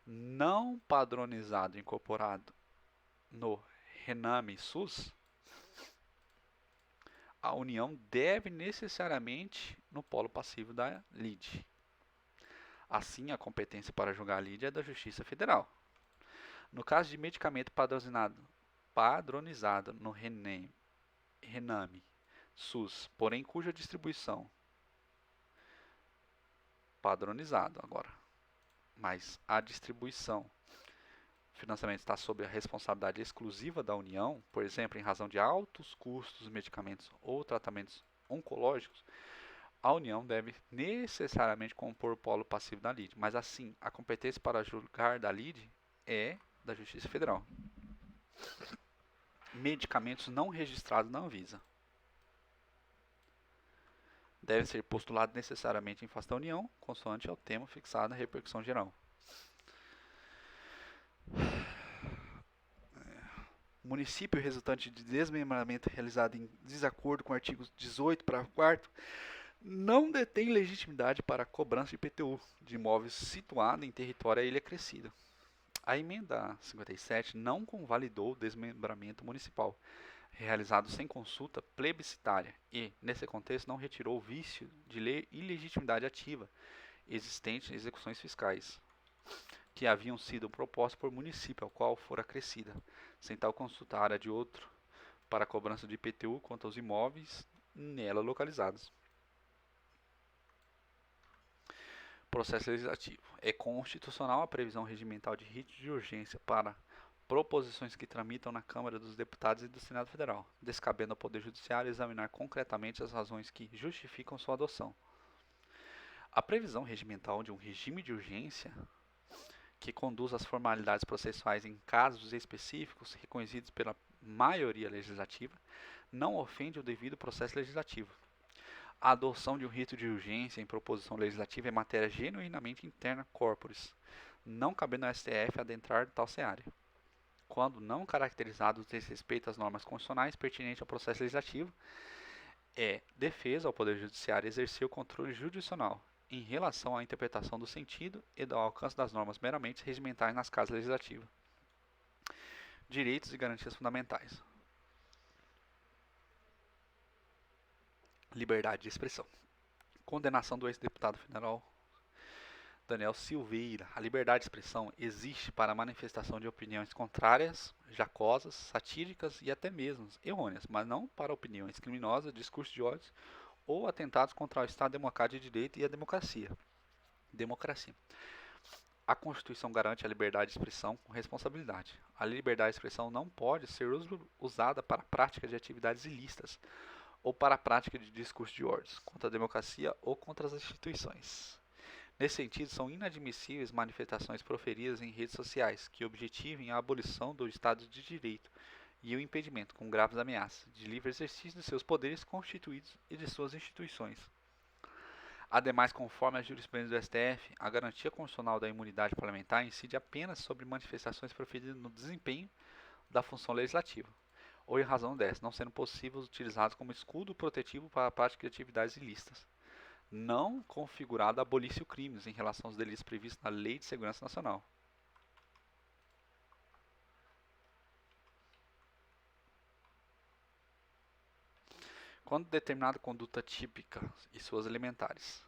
não padronizado incorporado no Rename SUS, a União deve necessariamente no polo passivo da LIDE. Assim, a competência para julgar a LIDE é da Justiça Federal. No caso de medicamento padronizado no Rename SUS, porém cuja distribuição padronizado agora, mas a distribuição, financiamento está sob a responsabilidade exclusiva da União, por exemplo, em razão de altos custos dos medicamentos ou tratamentos oncológicos, a União deve necessariamente compor o polo passivo da LIDE, mas assim, a competência para julgar da LIDE é da Justiça Federal. Medicamentos não registrados na Anvisa devem ser postulados necessariamente em face da União, consoante ao tema fixado na repercussão geral. Município resultante de desmembramento realizado em desacordo com o artigo 18, parágrafo 4º, não detém legitimidade para a cobrança de IPTU de imóveis situados em território a ilha crescida. A emenda 57 não convalidou o desmembramento municipal, realizado sem consulta plebiscitária e, nesse contexto, não retirou o vício de ilegitimidade ativa existente em execuções fiscais, que haviam sido propostas por município ao qual fora acrescida, sem tal consulta a área de outro para a cobrança de IPTU quanto aos imóveis nela localizados. Processo legislativo. É constitucional a previsão regimental de rito de urgência para proposições que tramitam na Câmara dos Deputados e do Senado Federal, descabendo ao Poder Judiciário examinar concretamente as razões que justificam sua adoção. A previsão regimental de um regime de urgência que conduz às formalidades processuais em casos específicos reconhecidos pela maioria legislativa não ofende o devido processo legislativo. A adoção de um rito de urgência em proposição legislativa é matéria genuinamente interna corporis, não cabendo ao STF adentrar tal seara, quando não caracterizado o desrespeito às normas constitucionais pertinentes ao processo legislativo, É defesa ao Poder Judiciário exercer o controle jurisdicional em relação à interpretação do sentido e do alcance das normas meramente regimentais nas casas legislativas. Direitos e garantias fundamentais. Liberdade de expressão. Condenação do ex-deputado federal Daniel Silveira. A liberdade de expressão existe para a manifestação de opiniões contrárias, jocosas, satíricas e até mesmo errôneas, mas não para opiniões criminosas, discursos de ódio ou atentados contra o Estado Democrático de Direito e a democracia. A Constituição garante a liberdade de expressão com responsabilidade. A liberdade de expressão não pode ser usada para a prática de atividades ilícitas ou para a prática de discursos de ódio contra a democracia ou contra as instituições. Nesse sentido, são inadmissíveis manifestações proferidas em redes sociais que objetivem a abolição do Estado de Direito e o impedimento, com graves ameaças, de livre exercício de seus poderes constituídos e de suas instituições. Ademais, conforme a jurisprudência do STF, a garantia constitucional da imunidade parlamentar incide apenas sobre manifestações proferidas no desempenho da função legislativa, ou em razão dessa, não sendo possíveis utilizados como escudo protetivo para a prática de atividades ilícitas. Não configurado abolisse o crimes em relação aos delitos previstos na Lei de Segurança Nacional. Quando determinada conduta típica e suas elementares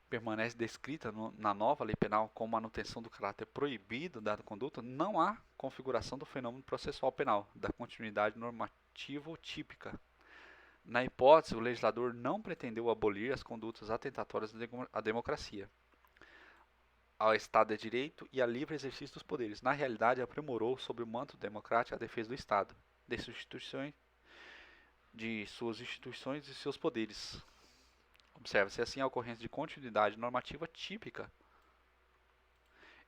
permanece descrita na nova lei penal como manutenção do caráter proibido da conduta, não há configuração do fenômeno processual penal, da continuidade normativo típica. Na hipótese, o legislador não pretendeu abolir as condutas atentatórias à democracia, ao Estado de Direito e ao livre exercício dos poderes. Na realidade, aprimorou sob o manto democrático a defesa do Estado, de suas instituições e seus poderes. Observa-se assim a ocorrência de continuidade normativa típica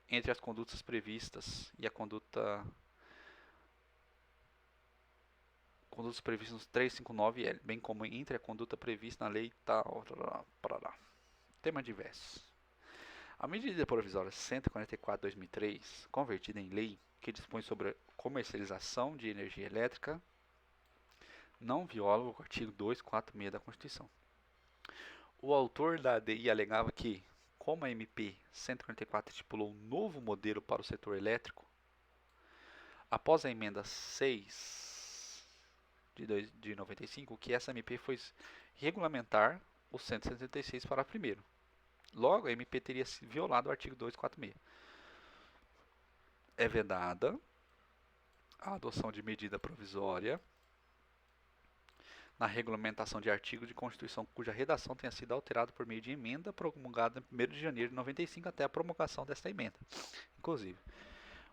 entre as condutas previstas e a condutas previstas nos 359L, bem como entre a conduta prevista na lei tal. Tema diversos. A medida provisória 144/2003, convertida em lei, que dispõe sobre a comercialização de energia elétrica, não viola o artigo 246 da Constituição. O autor da ADI alegava que, como a MP 144 estipulou um novo modelo para o setor elétrico, após a emenda 6 de 95, que essa MP foi regulamentar o 176 para primeiro. Logo, a MP teria violado o artigo 246. É vedada a adoção de medida provisória na regulamentação de artigo de Constituição cuja redação tenha sido alterada por meio de emenda promulgada em 1º de janeiro de 95 até a promulgação desta emenda. Inclusive,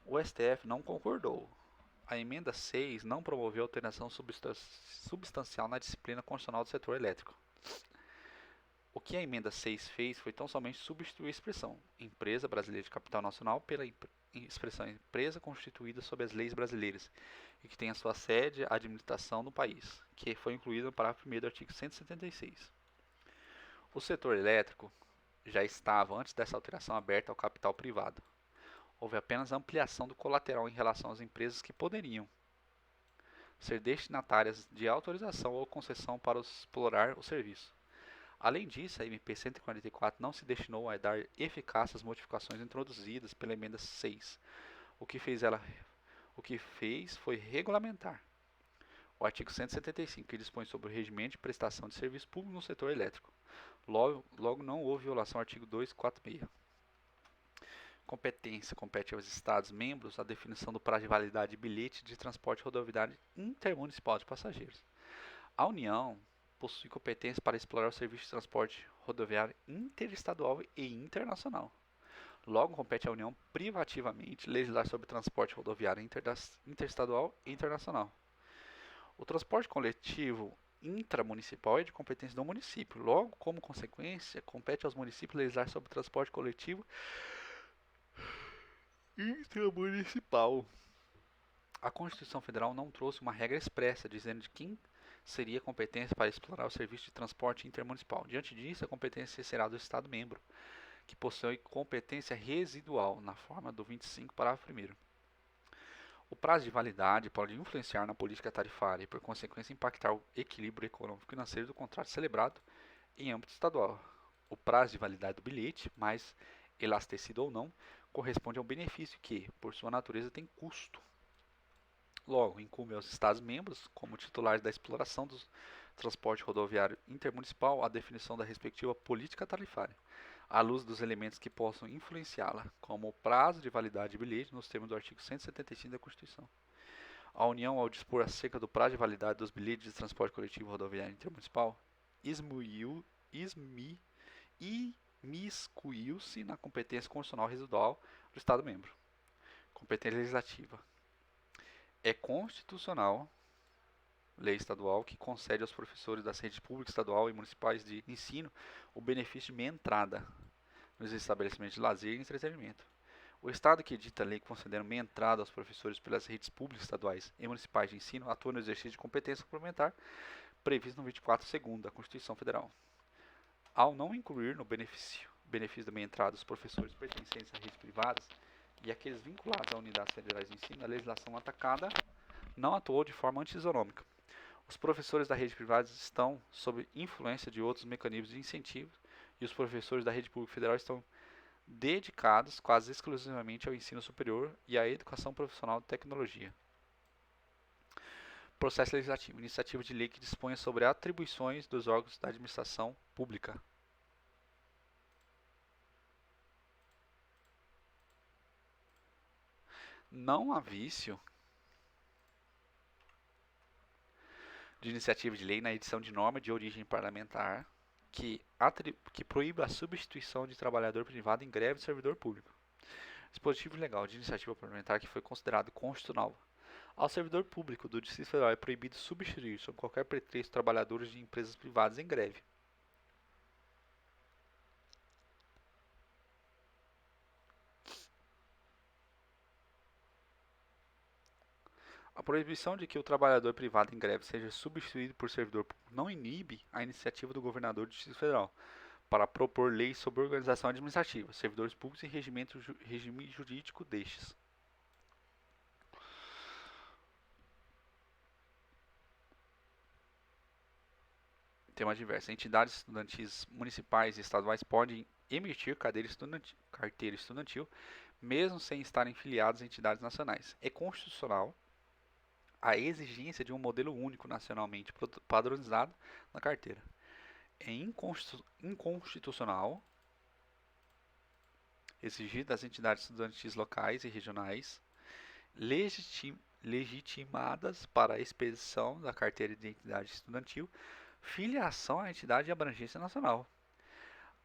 o STF não concordou. A emenda 6 não promoveu alteração substancial na disciplina constitucional do setor elétrico. O que a emenda 6 fez foi tão somente substituir a expressão Empresa Brasileira de Capital Nacional pela expressão Empresa constituída sob as leis brasileiras e que tem a sua sede e administração no país, que foi incluída no parágrafo 1º do artigo 176. O setor elétrico já estava, antes dessa alteração, aberto ao capital privado. Houve apenas ampliação do colateral em relação às empresas que poderiam ser destinatárias de autorização ou concessão para explorar o serviço. Além disso, a MP 144 não se destinou a dar eficácia às modificações introduzidas pela emenda 6. O que fez foi regulamentar o artigo 175, que dispõe sobre o regimento de prestação de serviço público no setor elétrico. Logo não houve violação ao artigo 246. Competência compete aos Estados-membros a definição do prazo de validade de bilhete de transporte rodoviário intermunicipal de passageiros. A União possui competência para explorar o serviço de transporte rodoviário interestadual e internacional. Logo, compete à União privativamente legislar sobre transporte rodoviário interestadual e internacional. O transporte coletivo intramunicipal é de competência do município. Logo, como consequência, compete aos municípios legislar sobre transporte coletivo intramunicipal. A Constituição Federal não trouxe uma regra expressa dizendo de quem seria competência para explorar o serviço de transporte intermunicipal. Diante disso, a competência será do Estado-membro, que possui competência residual, na forma do 25, parágrafo 1º. O prazo de validade pode influenciar na política tarifária e, por consequência, impactar o equilíbrio econômico-financeiro do contrato celebrado em âmbito estadual. O prazo de validade do bilhete, mais elastecido ou não, corresponde a um benefício que, por sua natureza, tem custo. Logo, incumbe aos Estados-membros, como titulares da exploração do transporte rodoviário intermunicipal, a definição da respectiva política tarifária, à luz dos elementos que possam influenciá-la, como o prazo de validade de bilhete nos termos do artigo 175 da Constituição. A União, ao dispor acerca do prazo de validade dos bilhetes de transporte coletivo rodoviário intermunicipal, imiscuiu-se na competência constitucional residual do Estado-membro. Competência legislativa. É constitucional, lei estadual, que concede aos professores das redes públicas estadual e municipais de ensino o benefício de meia-entrada nos estabelecimentos de lazer e entretenimento. O Estado que edita a lei concedendo meia-entrada aos professores pelas redes públicas estaduais e municipais de ensino atua no exercício de competência complementar previsto no 24º da Constituição Federal. Ao não incluir no benefício da meia-entrada os professores pertencentes a redes privadas e aqueles vinculados a unidades federais de ensino, a legislação atacada não atuou de forma anti-isonômica. Os professores da rede privada estão sob influência de outros mecanismos de incentivo e os professores da rede pública federal estão dedicados quase exclusivamente ao ensino superior e à educação profissional de tecnologia. Processo legislativo. Iniciativa de lei que dispõe sobre atribuições dos órgãos da administração pública. Não há vício de iniciativa de lei na edição de norma de origem parlamentar que proíba a substituição de trabalhador privado em greve de servidor público. Dispositivo legal de iniciativa parlamentar que foi considerado constitucional. Ao servidor público do Distrito Federal é proibido substituir, sob qualquer pretexto, trabalhadores de empresas privadas em greve. A proibição de que o trabalhador privado em greve seja substituído por servidor público não inibe a iniciativa do governador do Distrito Federal para propor leis sobre organização administrativa, servidores públicos e regime jurídico destes. Tema diverso. Entidades estudantis municipais e estaduais podem emitir carteira estudantil, mesmo sem estarem filiados a entidades nacionais. É constitucional a exigência de um modelo único nacionalmente padronizado na carteira. É inconstitucional exigir das entidades estudantis locais e regionais legitimadas para a expedição da carteira de identidade estudantil filiação à entidade de abrangência nacional.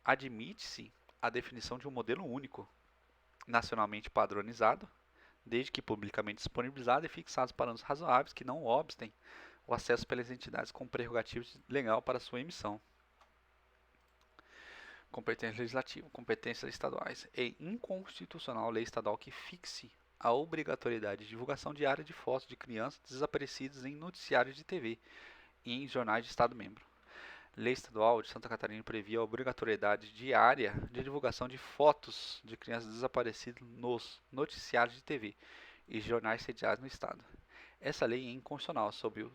Admite-se a definição de um modelo único, nacionalmente padronizado, desde que publicamente disponibilizado e fixados parâmetros razoáveis que não obstem o acesso pelas entidades com prerrogativa legal para sua emissão. Competência legislativa. Competências estaduais. É inconstitucional lei estadual que fixe a obrigatoriedade de divulgação diária de fotos de crianças desaparecidas em noticiários de TV e em jornais de Estado-membro. Lei estadual de Santa Catarina previa a obrigatoriedade diária de divulgação de fotos de crianças desaparecidas nos noticiários de TV e jornais sediados no Estado. Essa lei é inconstitucional sob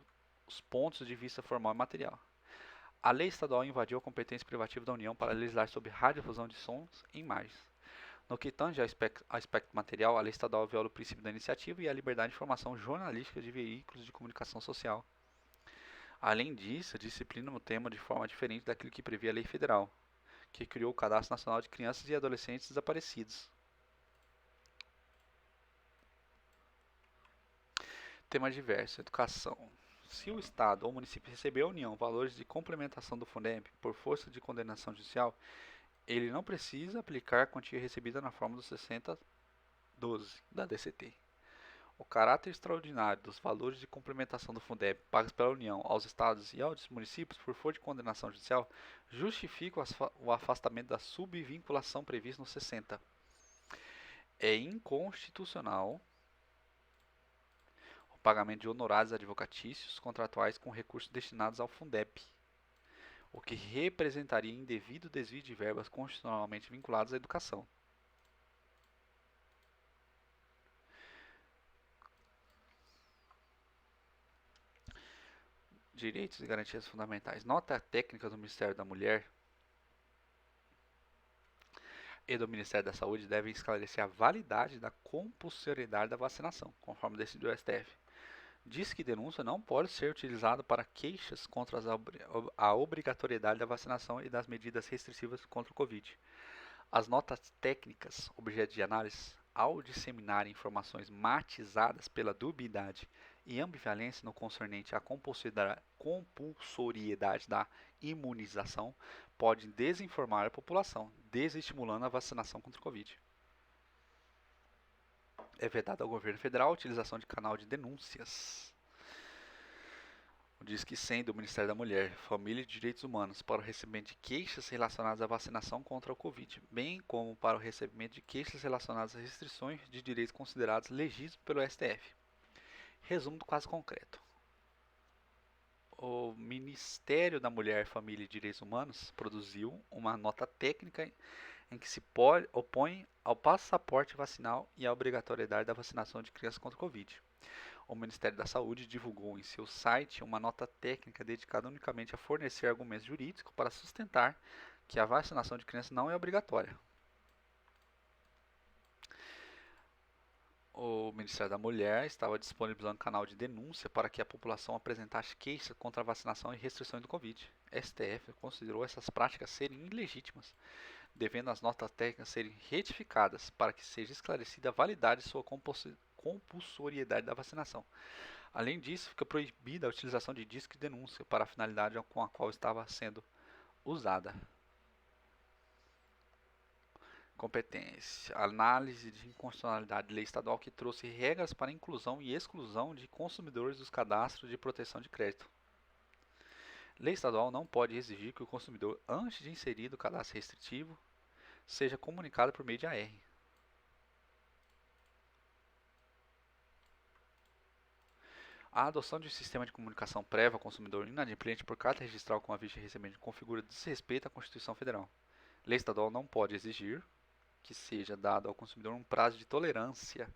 os pontos de vista formal e material. A lei estadual invadiu a competência privativa da União para legislar sobre radiodifusão de sons e imagens. No que tange ao aspecto material, a lei estadual viola o princípio da iniciativa e a liberdade de informação jornalística de veículos de comunicação social. Além disso, disciplina o tema de forma diferente daquilo que previa a lei federal, que criou o Cadastro Nacional de Crianças e Adolescentes Desaparecidos. Tema diverso: educação. Se o Estado ou o município receber a União valores de complementação do Fundeb por força de condenação judicial, ele não precisa aplicar a quantia recebida na forma do 6012 da DCT. O caráter extraordinário dos valores de complementação do Fundeb pagos pela União aos Estados e aos municípios por força de condenação judicial justifica o afastamento da subvinculação prevista no 60. É inconstitucional o pagamento de honorários advocatícios contratuais com recursos destinados ao Fundeb, o que representaria indevido desvio de verbas constitucionalmente vinculadas à educação. Direitos e garantias fundamentais. Nota técnica do Ministério da Mulher e do Ministério da Saúde devem esclarecer a validade da compulsoriedade da vacinação, conforme decidiu o STF. Diz que denúncia não pode ser utilizada para queixas contra a obrigatoriedade da vacinação e das medidas restritivas contra o Covid. As notas técnicas, objeto de análise, ao disseminarem informações matizadas pela dubiedade e ambivalência no concernente à compulsoriedade da imunização, podem desinformar a população, desestimulando a vacinação contra o Covid. É vedada ao governo federal a utilização de canal de denúncias. Diz que sendo o Ministério da Mulher, Família e Direitos Humanos para o recebimento de queixas relacionadas à vacinação contra o Covid, bem como para o recebimento de queixas relacionadas às restrições de direitos considerados legítimos pelo STF. Resumo do caso concreto. O Ministério da Mulher, Família e Direitos Humanos produziu uma nota técnica em que se opõe ao passaporte vacinal e à obrigatoriedade da vacinação de crianças contra o Covid. O Ministério da Saúde divulgou em seu site uma nota técnica dedicada unicamente a fornecer argumentos jurídicos para sustentar que a vacinação de crianças não é obrigatória. O Ministério da Mulher estava disponibilizando um canal de denúncia para que a população apresentasse queixas contra a vacinação e restrições do Covid. STF considerou essas práticas serem ilegítimas, devendo as notas técnicas serem retificadas para que seja esclarecida a validade de sua compulsoriedade da vacinação. Além disso, fica proibida a utilização de disco de denúncia para a finalidade com a qual estava sendo usada. Competência. Análise de inconstitucionalidade de lei estadual que trouxe regras para inclusão e exclusão de consumidores dos cadastros de proteção de crédito. Lei estadual não pode exigir que o consumidor, antes de inserir o cadastro restritivo, seja comunicado por meio de AR. A adoção de um sistema de comunicação prévia ao consumidor inadimplente por carta registral com aviso de recebimento configura desrespeito à Constituição Federal. Lei estadual não pode exigir que seja dado ao consumidor um prazo de tolerância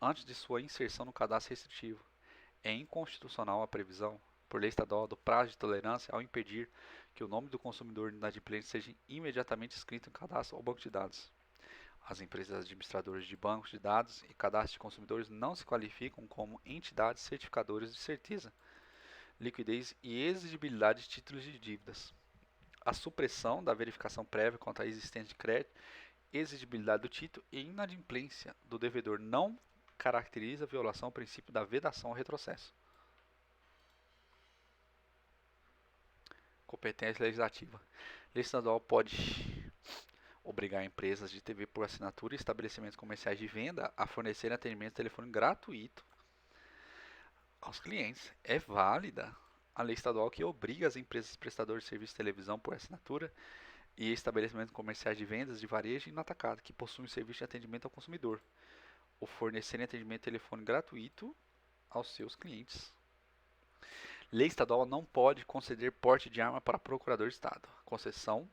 antes de sua inserção no cadastro restritivo. É inconstitucional a previsão, por lei estadual, do prazo de tolerância ao impedir que o nome do consumidor inadimplente seja imediatamente inscrito em cadastro ou banco de dados. As empresas administradoras de bancos de dados e cadastro de consumidores não se qualificam como entidades certificadoras de certeza, liquidez e exigibilidade de títulos de dívidas. A supressão da verificação prévia quanto à existência de crédito, exigibilidade do título e inadimplência do devedor não caracteriza a violação ao princípio da vedação ao retrocesso. Competência legislativa. Lei estadual pode obrigar empresas de TV por assinatura e estabelecimentos comerciais de venda a fornecerem atendimento telefônico gratuito aos clientes. É válida a lei estadual que obriga as empresas prestadoras de serviço de televisão por assinatura e estabelecimentos comerciais de vendas de varejo e no atacado que possuem serviço de atendimento ao consumidor ou fornecerem atendimento telefônico gratuito aos seus clientes. Lei estadual não pode conceder porte de arma para procurador de Estado. Concessão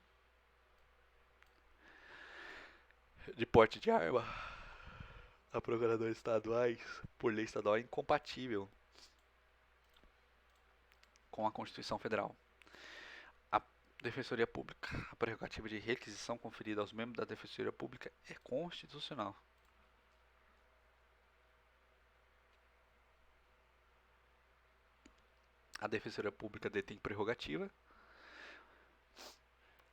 de porte de arma a procuradores estaduais por lei estadual é incompatível com a Constituição Federal. A Defensoria Pública. A prerrogativa de requisição conferida aos membros da Defensoria Pública é constitucional. A Defensoria Pública detém prerrogativa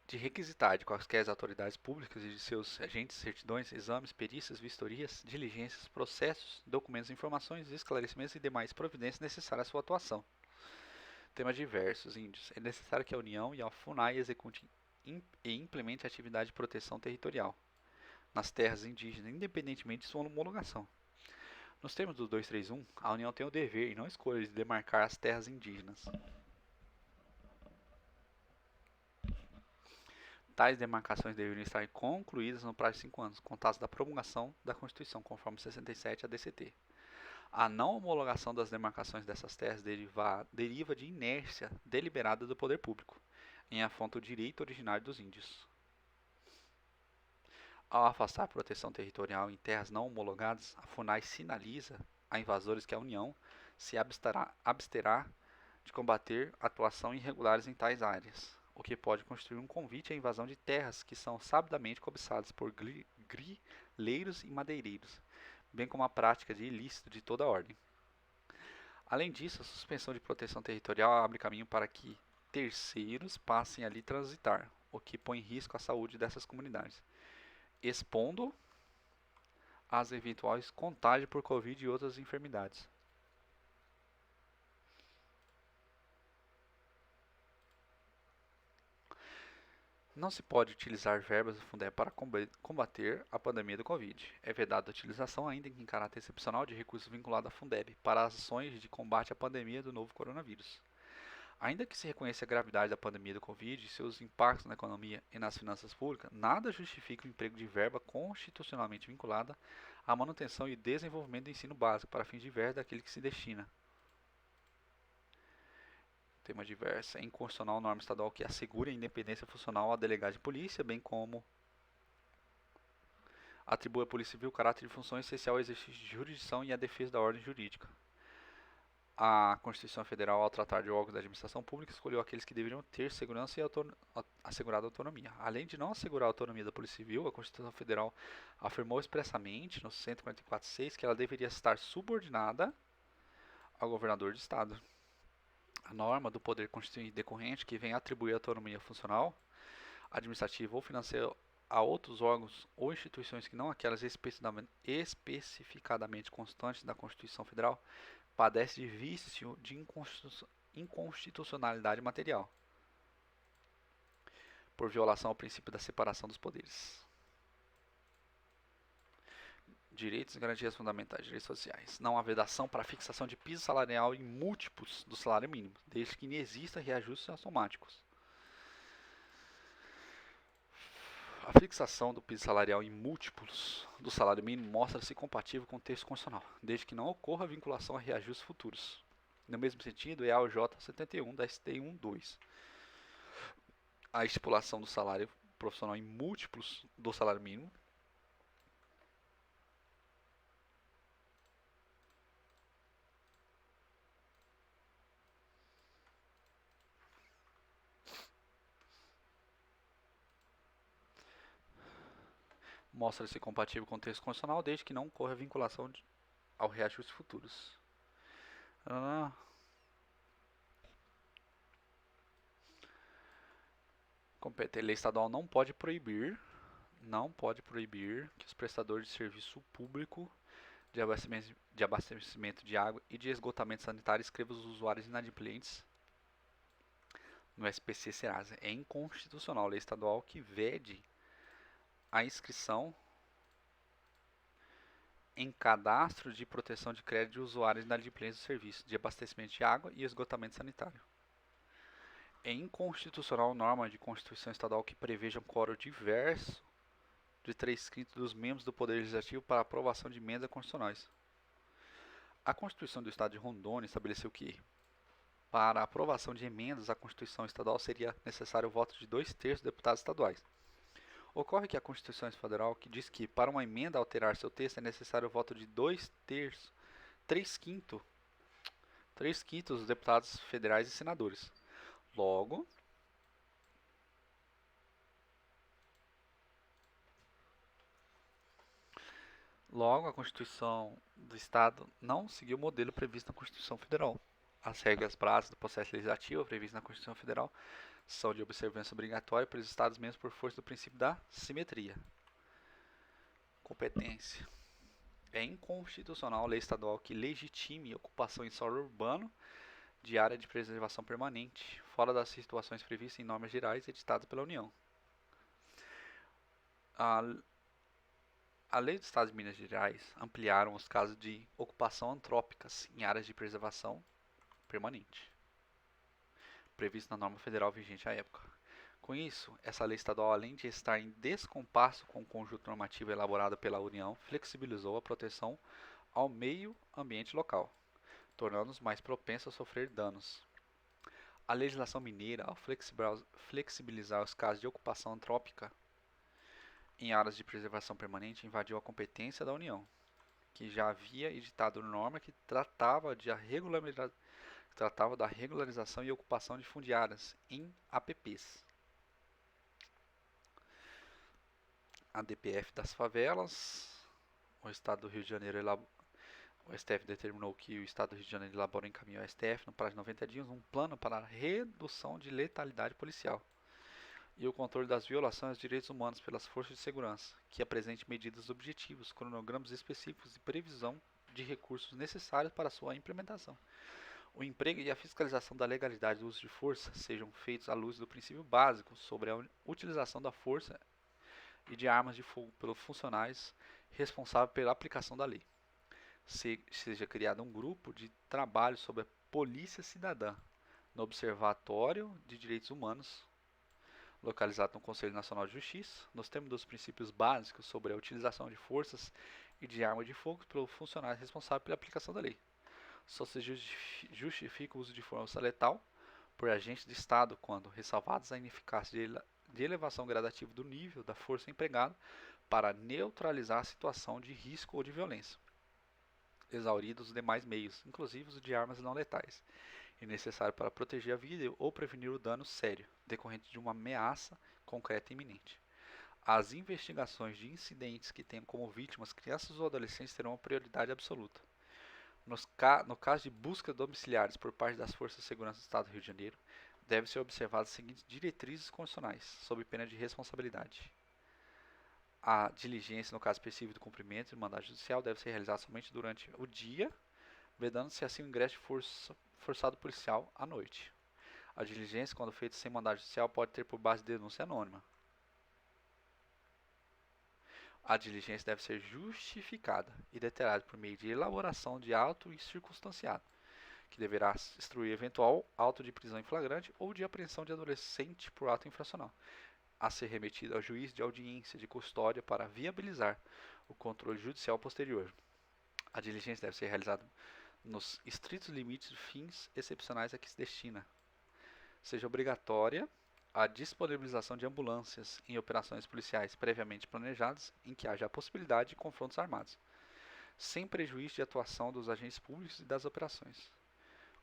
de requisitar de quaisquer autoridades públicas e de seus agentes certidões, exames, perícias, vistorias, diligências, processos, documentos, informações, esclarecimentos e demais providências necessárias à sua atuação. Temas diversos, índios. É necessário que a União e a FUNAI executem e implemente a atividade de proteção territorial nas terras indígenas, independentemente de sua homologação. Nos termos do 231, a União tem o dever e não a escolha de demarcar as terras indígenas. Tais demarcações deveriam estar concluídas no prazo de 5 anos, contados da promulgação da Constituição, conforme 67 ADCT. A não homologação das demarcações dessas terras deriva de inércia deliberada do poder público, em afronta ao direito originário dos índios. Ao afastar a proteção territorial em terras não homologadas, a FUNAI sinaliza a invasores que a União se absterá de combater atuação irregulares em tais áreas, o que pode constituir um convite à invasão de terras que são sabidamente cobiçadas por grileiros e madeireiros, bem como a prática de ilícito de toda ordem. Além disso, a suspensão de proteção territorial abre caminho para que terceiros passem ali transitar, o que põe em risco a saúde dessas comunidades, expondo às eventuais contágios por Covid e outras enfermidades. Não se pode utilizar verbas do Fundeb para combater a pandemia do Covid. É vedada a utilização, ainda em caráter excepcional, de recursos vinculados à Fundeb para ações de combate à pandemia do novo coronavírus. Ainda que se reconheça a gravidade da pandemia do Covid e seus impactos na economia e nas finanças públicas, nada justifica o emprego de verba constitucionalmente vinculada à manutenção e desenvolvimento do ensino básico para fins diversos daquele que se destina. Tema diverso. É inconstitucional norma estadual que assegure a independência funcional à delegada de polícia, bem como atribui à Polícia Civil o caráter de função essencial ao exercício de jurisdição e à defesa da ordem jurídica. A Constituição Federal, ao tratar de órgãos da administração pública, escolheu aqueles que deveriam ter segurança e assegurada autonomia. Além de não assegurar a autonomia da Polícia Civil, a Constituição Federal afirmou expressamente, no 144.6, que ela deveria estar subordinada ao governador de Estado. A norma do poder constituinte decorrente, que vem atribuir autonomia funcional, administrativa ou financeira a outros órgãos ou instituições que não aquelas especificadamente constantes da Constituição Federal, padece de vício de inconstitucionalidade material, por violação ao princípio da separação dos poderes. Direitos e garantias fundamentais, direitos sociais. Não há vedação para a fixação de piso salarial em múltiplos do salário mínimo, desde que não exista reajustes automáticos. A fixação do piso salarial em múltiplos do salário mínimo mostra-se compatível com o texto constitucional, desde que não ocorra vinculação a reajustes futuros. No mesmo sentido, é a OJ 71 da ST 12. A estipulação do salário profissional em múltiplos do salário mínimo mostra-se compatível com o texto constitucional, desde que não ocorra vinculação ao reajustes futuros. Lei estadual não pode proibir que os prestadores de serviço público de abastecimento de água e de esgotamento sanitário escrevam os usuários inadimplentes no SPC Serasa. É inconstitucional a lei estadual que vede a inscrição em cadastro de proteção de crédito de usuários inadimplentes do serviço de abastecimento de água e esgotamento sanitário. É inconstitucional norma de Constituição Estadual que preveja um quórum diverso de 3/5 dos membros do Poder Legislativo para aprovação de emendas constitucionais. A Constituição do Estado de Rondônia estabeleceu que, para a aprovação de emendas à Constituição Estadual, seria necessário o voto de 2/3 dos deputados estaduais. Ocorre que a Constituição Federal que diz que, para uma emenda alterar seu texto, é necessário o voto de 2/3, 3/5 dos deputados federais e senadores. Logo, a Constituição do Estado não seguiu o modelo previsto na Constituição Federal. As regras básicas do processo legislativo previstas na Constituição Federal são de observância obrigatória pelos Estados membros por força do princípio da simetria. Competência. É inconstitucional a lei estadual que legitime a ocupação em solo urbano de área de preservação permanente, fora das situações previstas em normas gerais editadas pela União. A lei do Estado de Minas Gerais ampliaram os casos de ocupação antrópicas em áreas de preservação permanente, previsto na norma federal vigente à época. Com isso, essa lei estadual, além de estar em descompasso com o conjunto normativo elaborado pela União, flexibilizou a proteção ao meio ambiente local, tornando-os mais propensos a sofrer danos. A legislação mineira, ao flexibilizar os casos de ocupação antrópica em áreas de preservação permanente, invadiu a competência da União, que já havia editado norma que tratava de que tratava da regularização e ocupação de fundiárias em APPs. A DPF das favelas. O Estado do Rio de Janeiro o STF determinou que o Estado do Rio de Janeiro elaborou e encaminhou ao STF, no prazo de 90 dias, um plano para a redução de letalidade policial e o controle das violações aos direitos humanos pelas forças de segurança, que apresente medidas objetivas, cronogramas específicos e previsão de recursos necessários para sua implementação. O emprego e a fiscalização da legalidade do uso de força sejam feitos à luz do princípio básico sobre a utilização da força e de armas de fogo pelos funcionários responsáveis pela aplicação da lei. Seja criado um grupo de trabalho sobre a polícia cidadã no Observatório de Direitos Humanos, localizado no Conselho Nacional de Justiça, nos termos dos princípios básicos sobre a utilização de forças e de arma de fogo pelo funcionário responsável pela aplicação da lei. Só se justifica o uso de força letal por agentes de Estado quando ressalvados a ineficácia de elevação gradativa do nível da força empregada para neutralizar a situação de risco ou de violência, exauridos os demais meios, inclusive os de armas não letais, e necessário para proteger a vida ou prevenir o dano sério, decorrente de uma ameaça concreta e iminente. As investigações de incidentes que tenham como vítimas crianças ou adolescentes terão uma prioridade absoluta. No caso de busca domiciliares por parte das Forças de Segurança do Estado do Rio de Janeiro, devem ser observadas as seguintes diretrizes constitucionais, sob pena de responsabilidade. A diligência, no caso específico do cumprimento do mandado judicial, deve ser realizada somente durante o dia, vedando-se assim o ingresso de forçado policial à noite. A diligência, quando feita sem mandado judicial, pode ter por base denúncia anônima. A diligência deve ser justificada e detalhada por meio de elaboração de auto e circunstanciado, que deverá instruir eventual auto de prisão em flagrante ou de apreensão de adolescente por ato infracional, a ser remetido ao juiz de audiência de custódia para viabilizar o controle judicial posterior. A diligência deve ser realizada nos estritos limites de fins excepcionais a que se destina. Seja obrigatória a disponibilização de ambulâncias em operações policiais previamente planejadas em que haja a possibilidade de confrontos armados, sem prejuízo de atuação dos agentes públicos e das operações.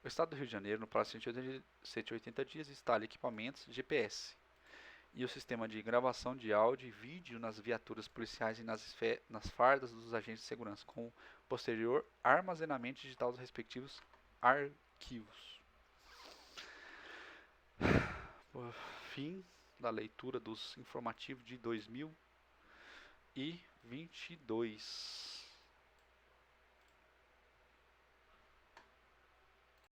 O Estado do Rio de Janeiro, no prazo de 180 dias, instala equipamentos GPS e o sistema de gravação de áudio e vídeo nas viaturas policiais e nas fardas dos agentes de segurança, com posterior armazenamento digital dos respectivos arquivos. Por fim da leitura dos informativos de 2022.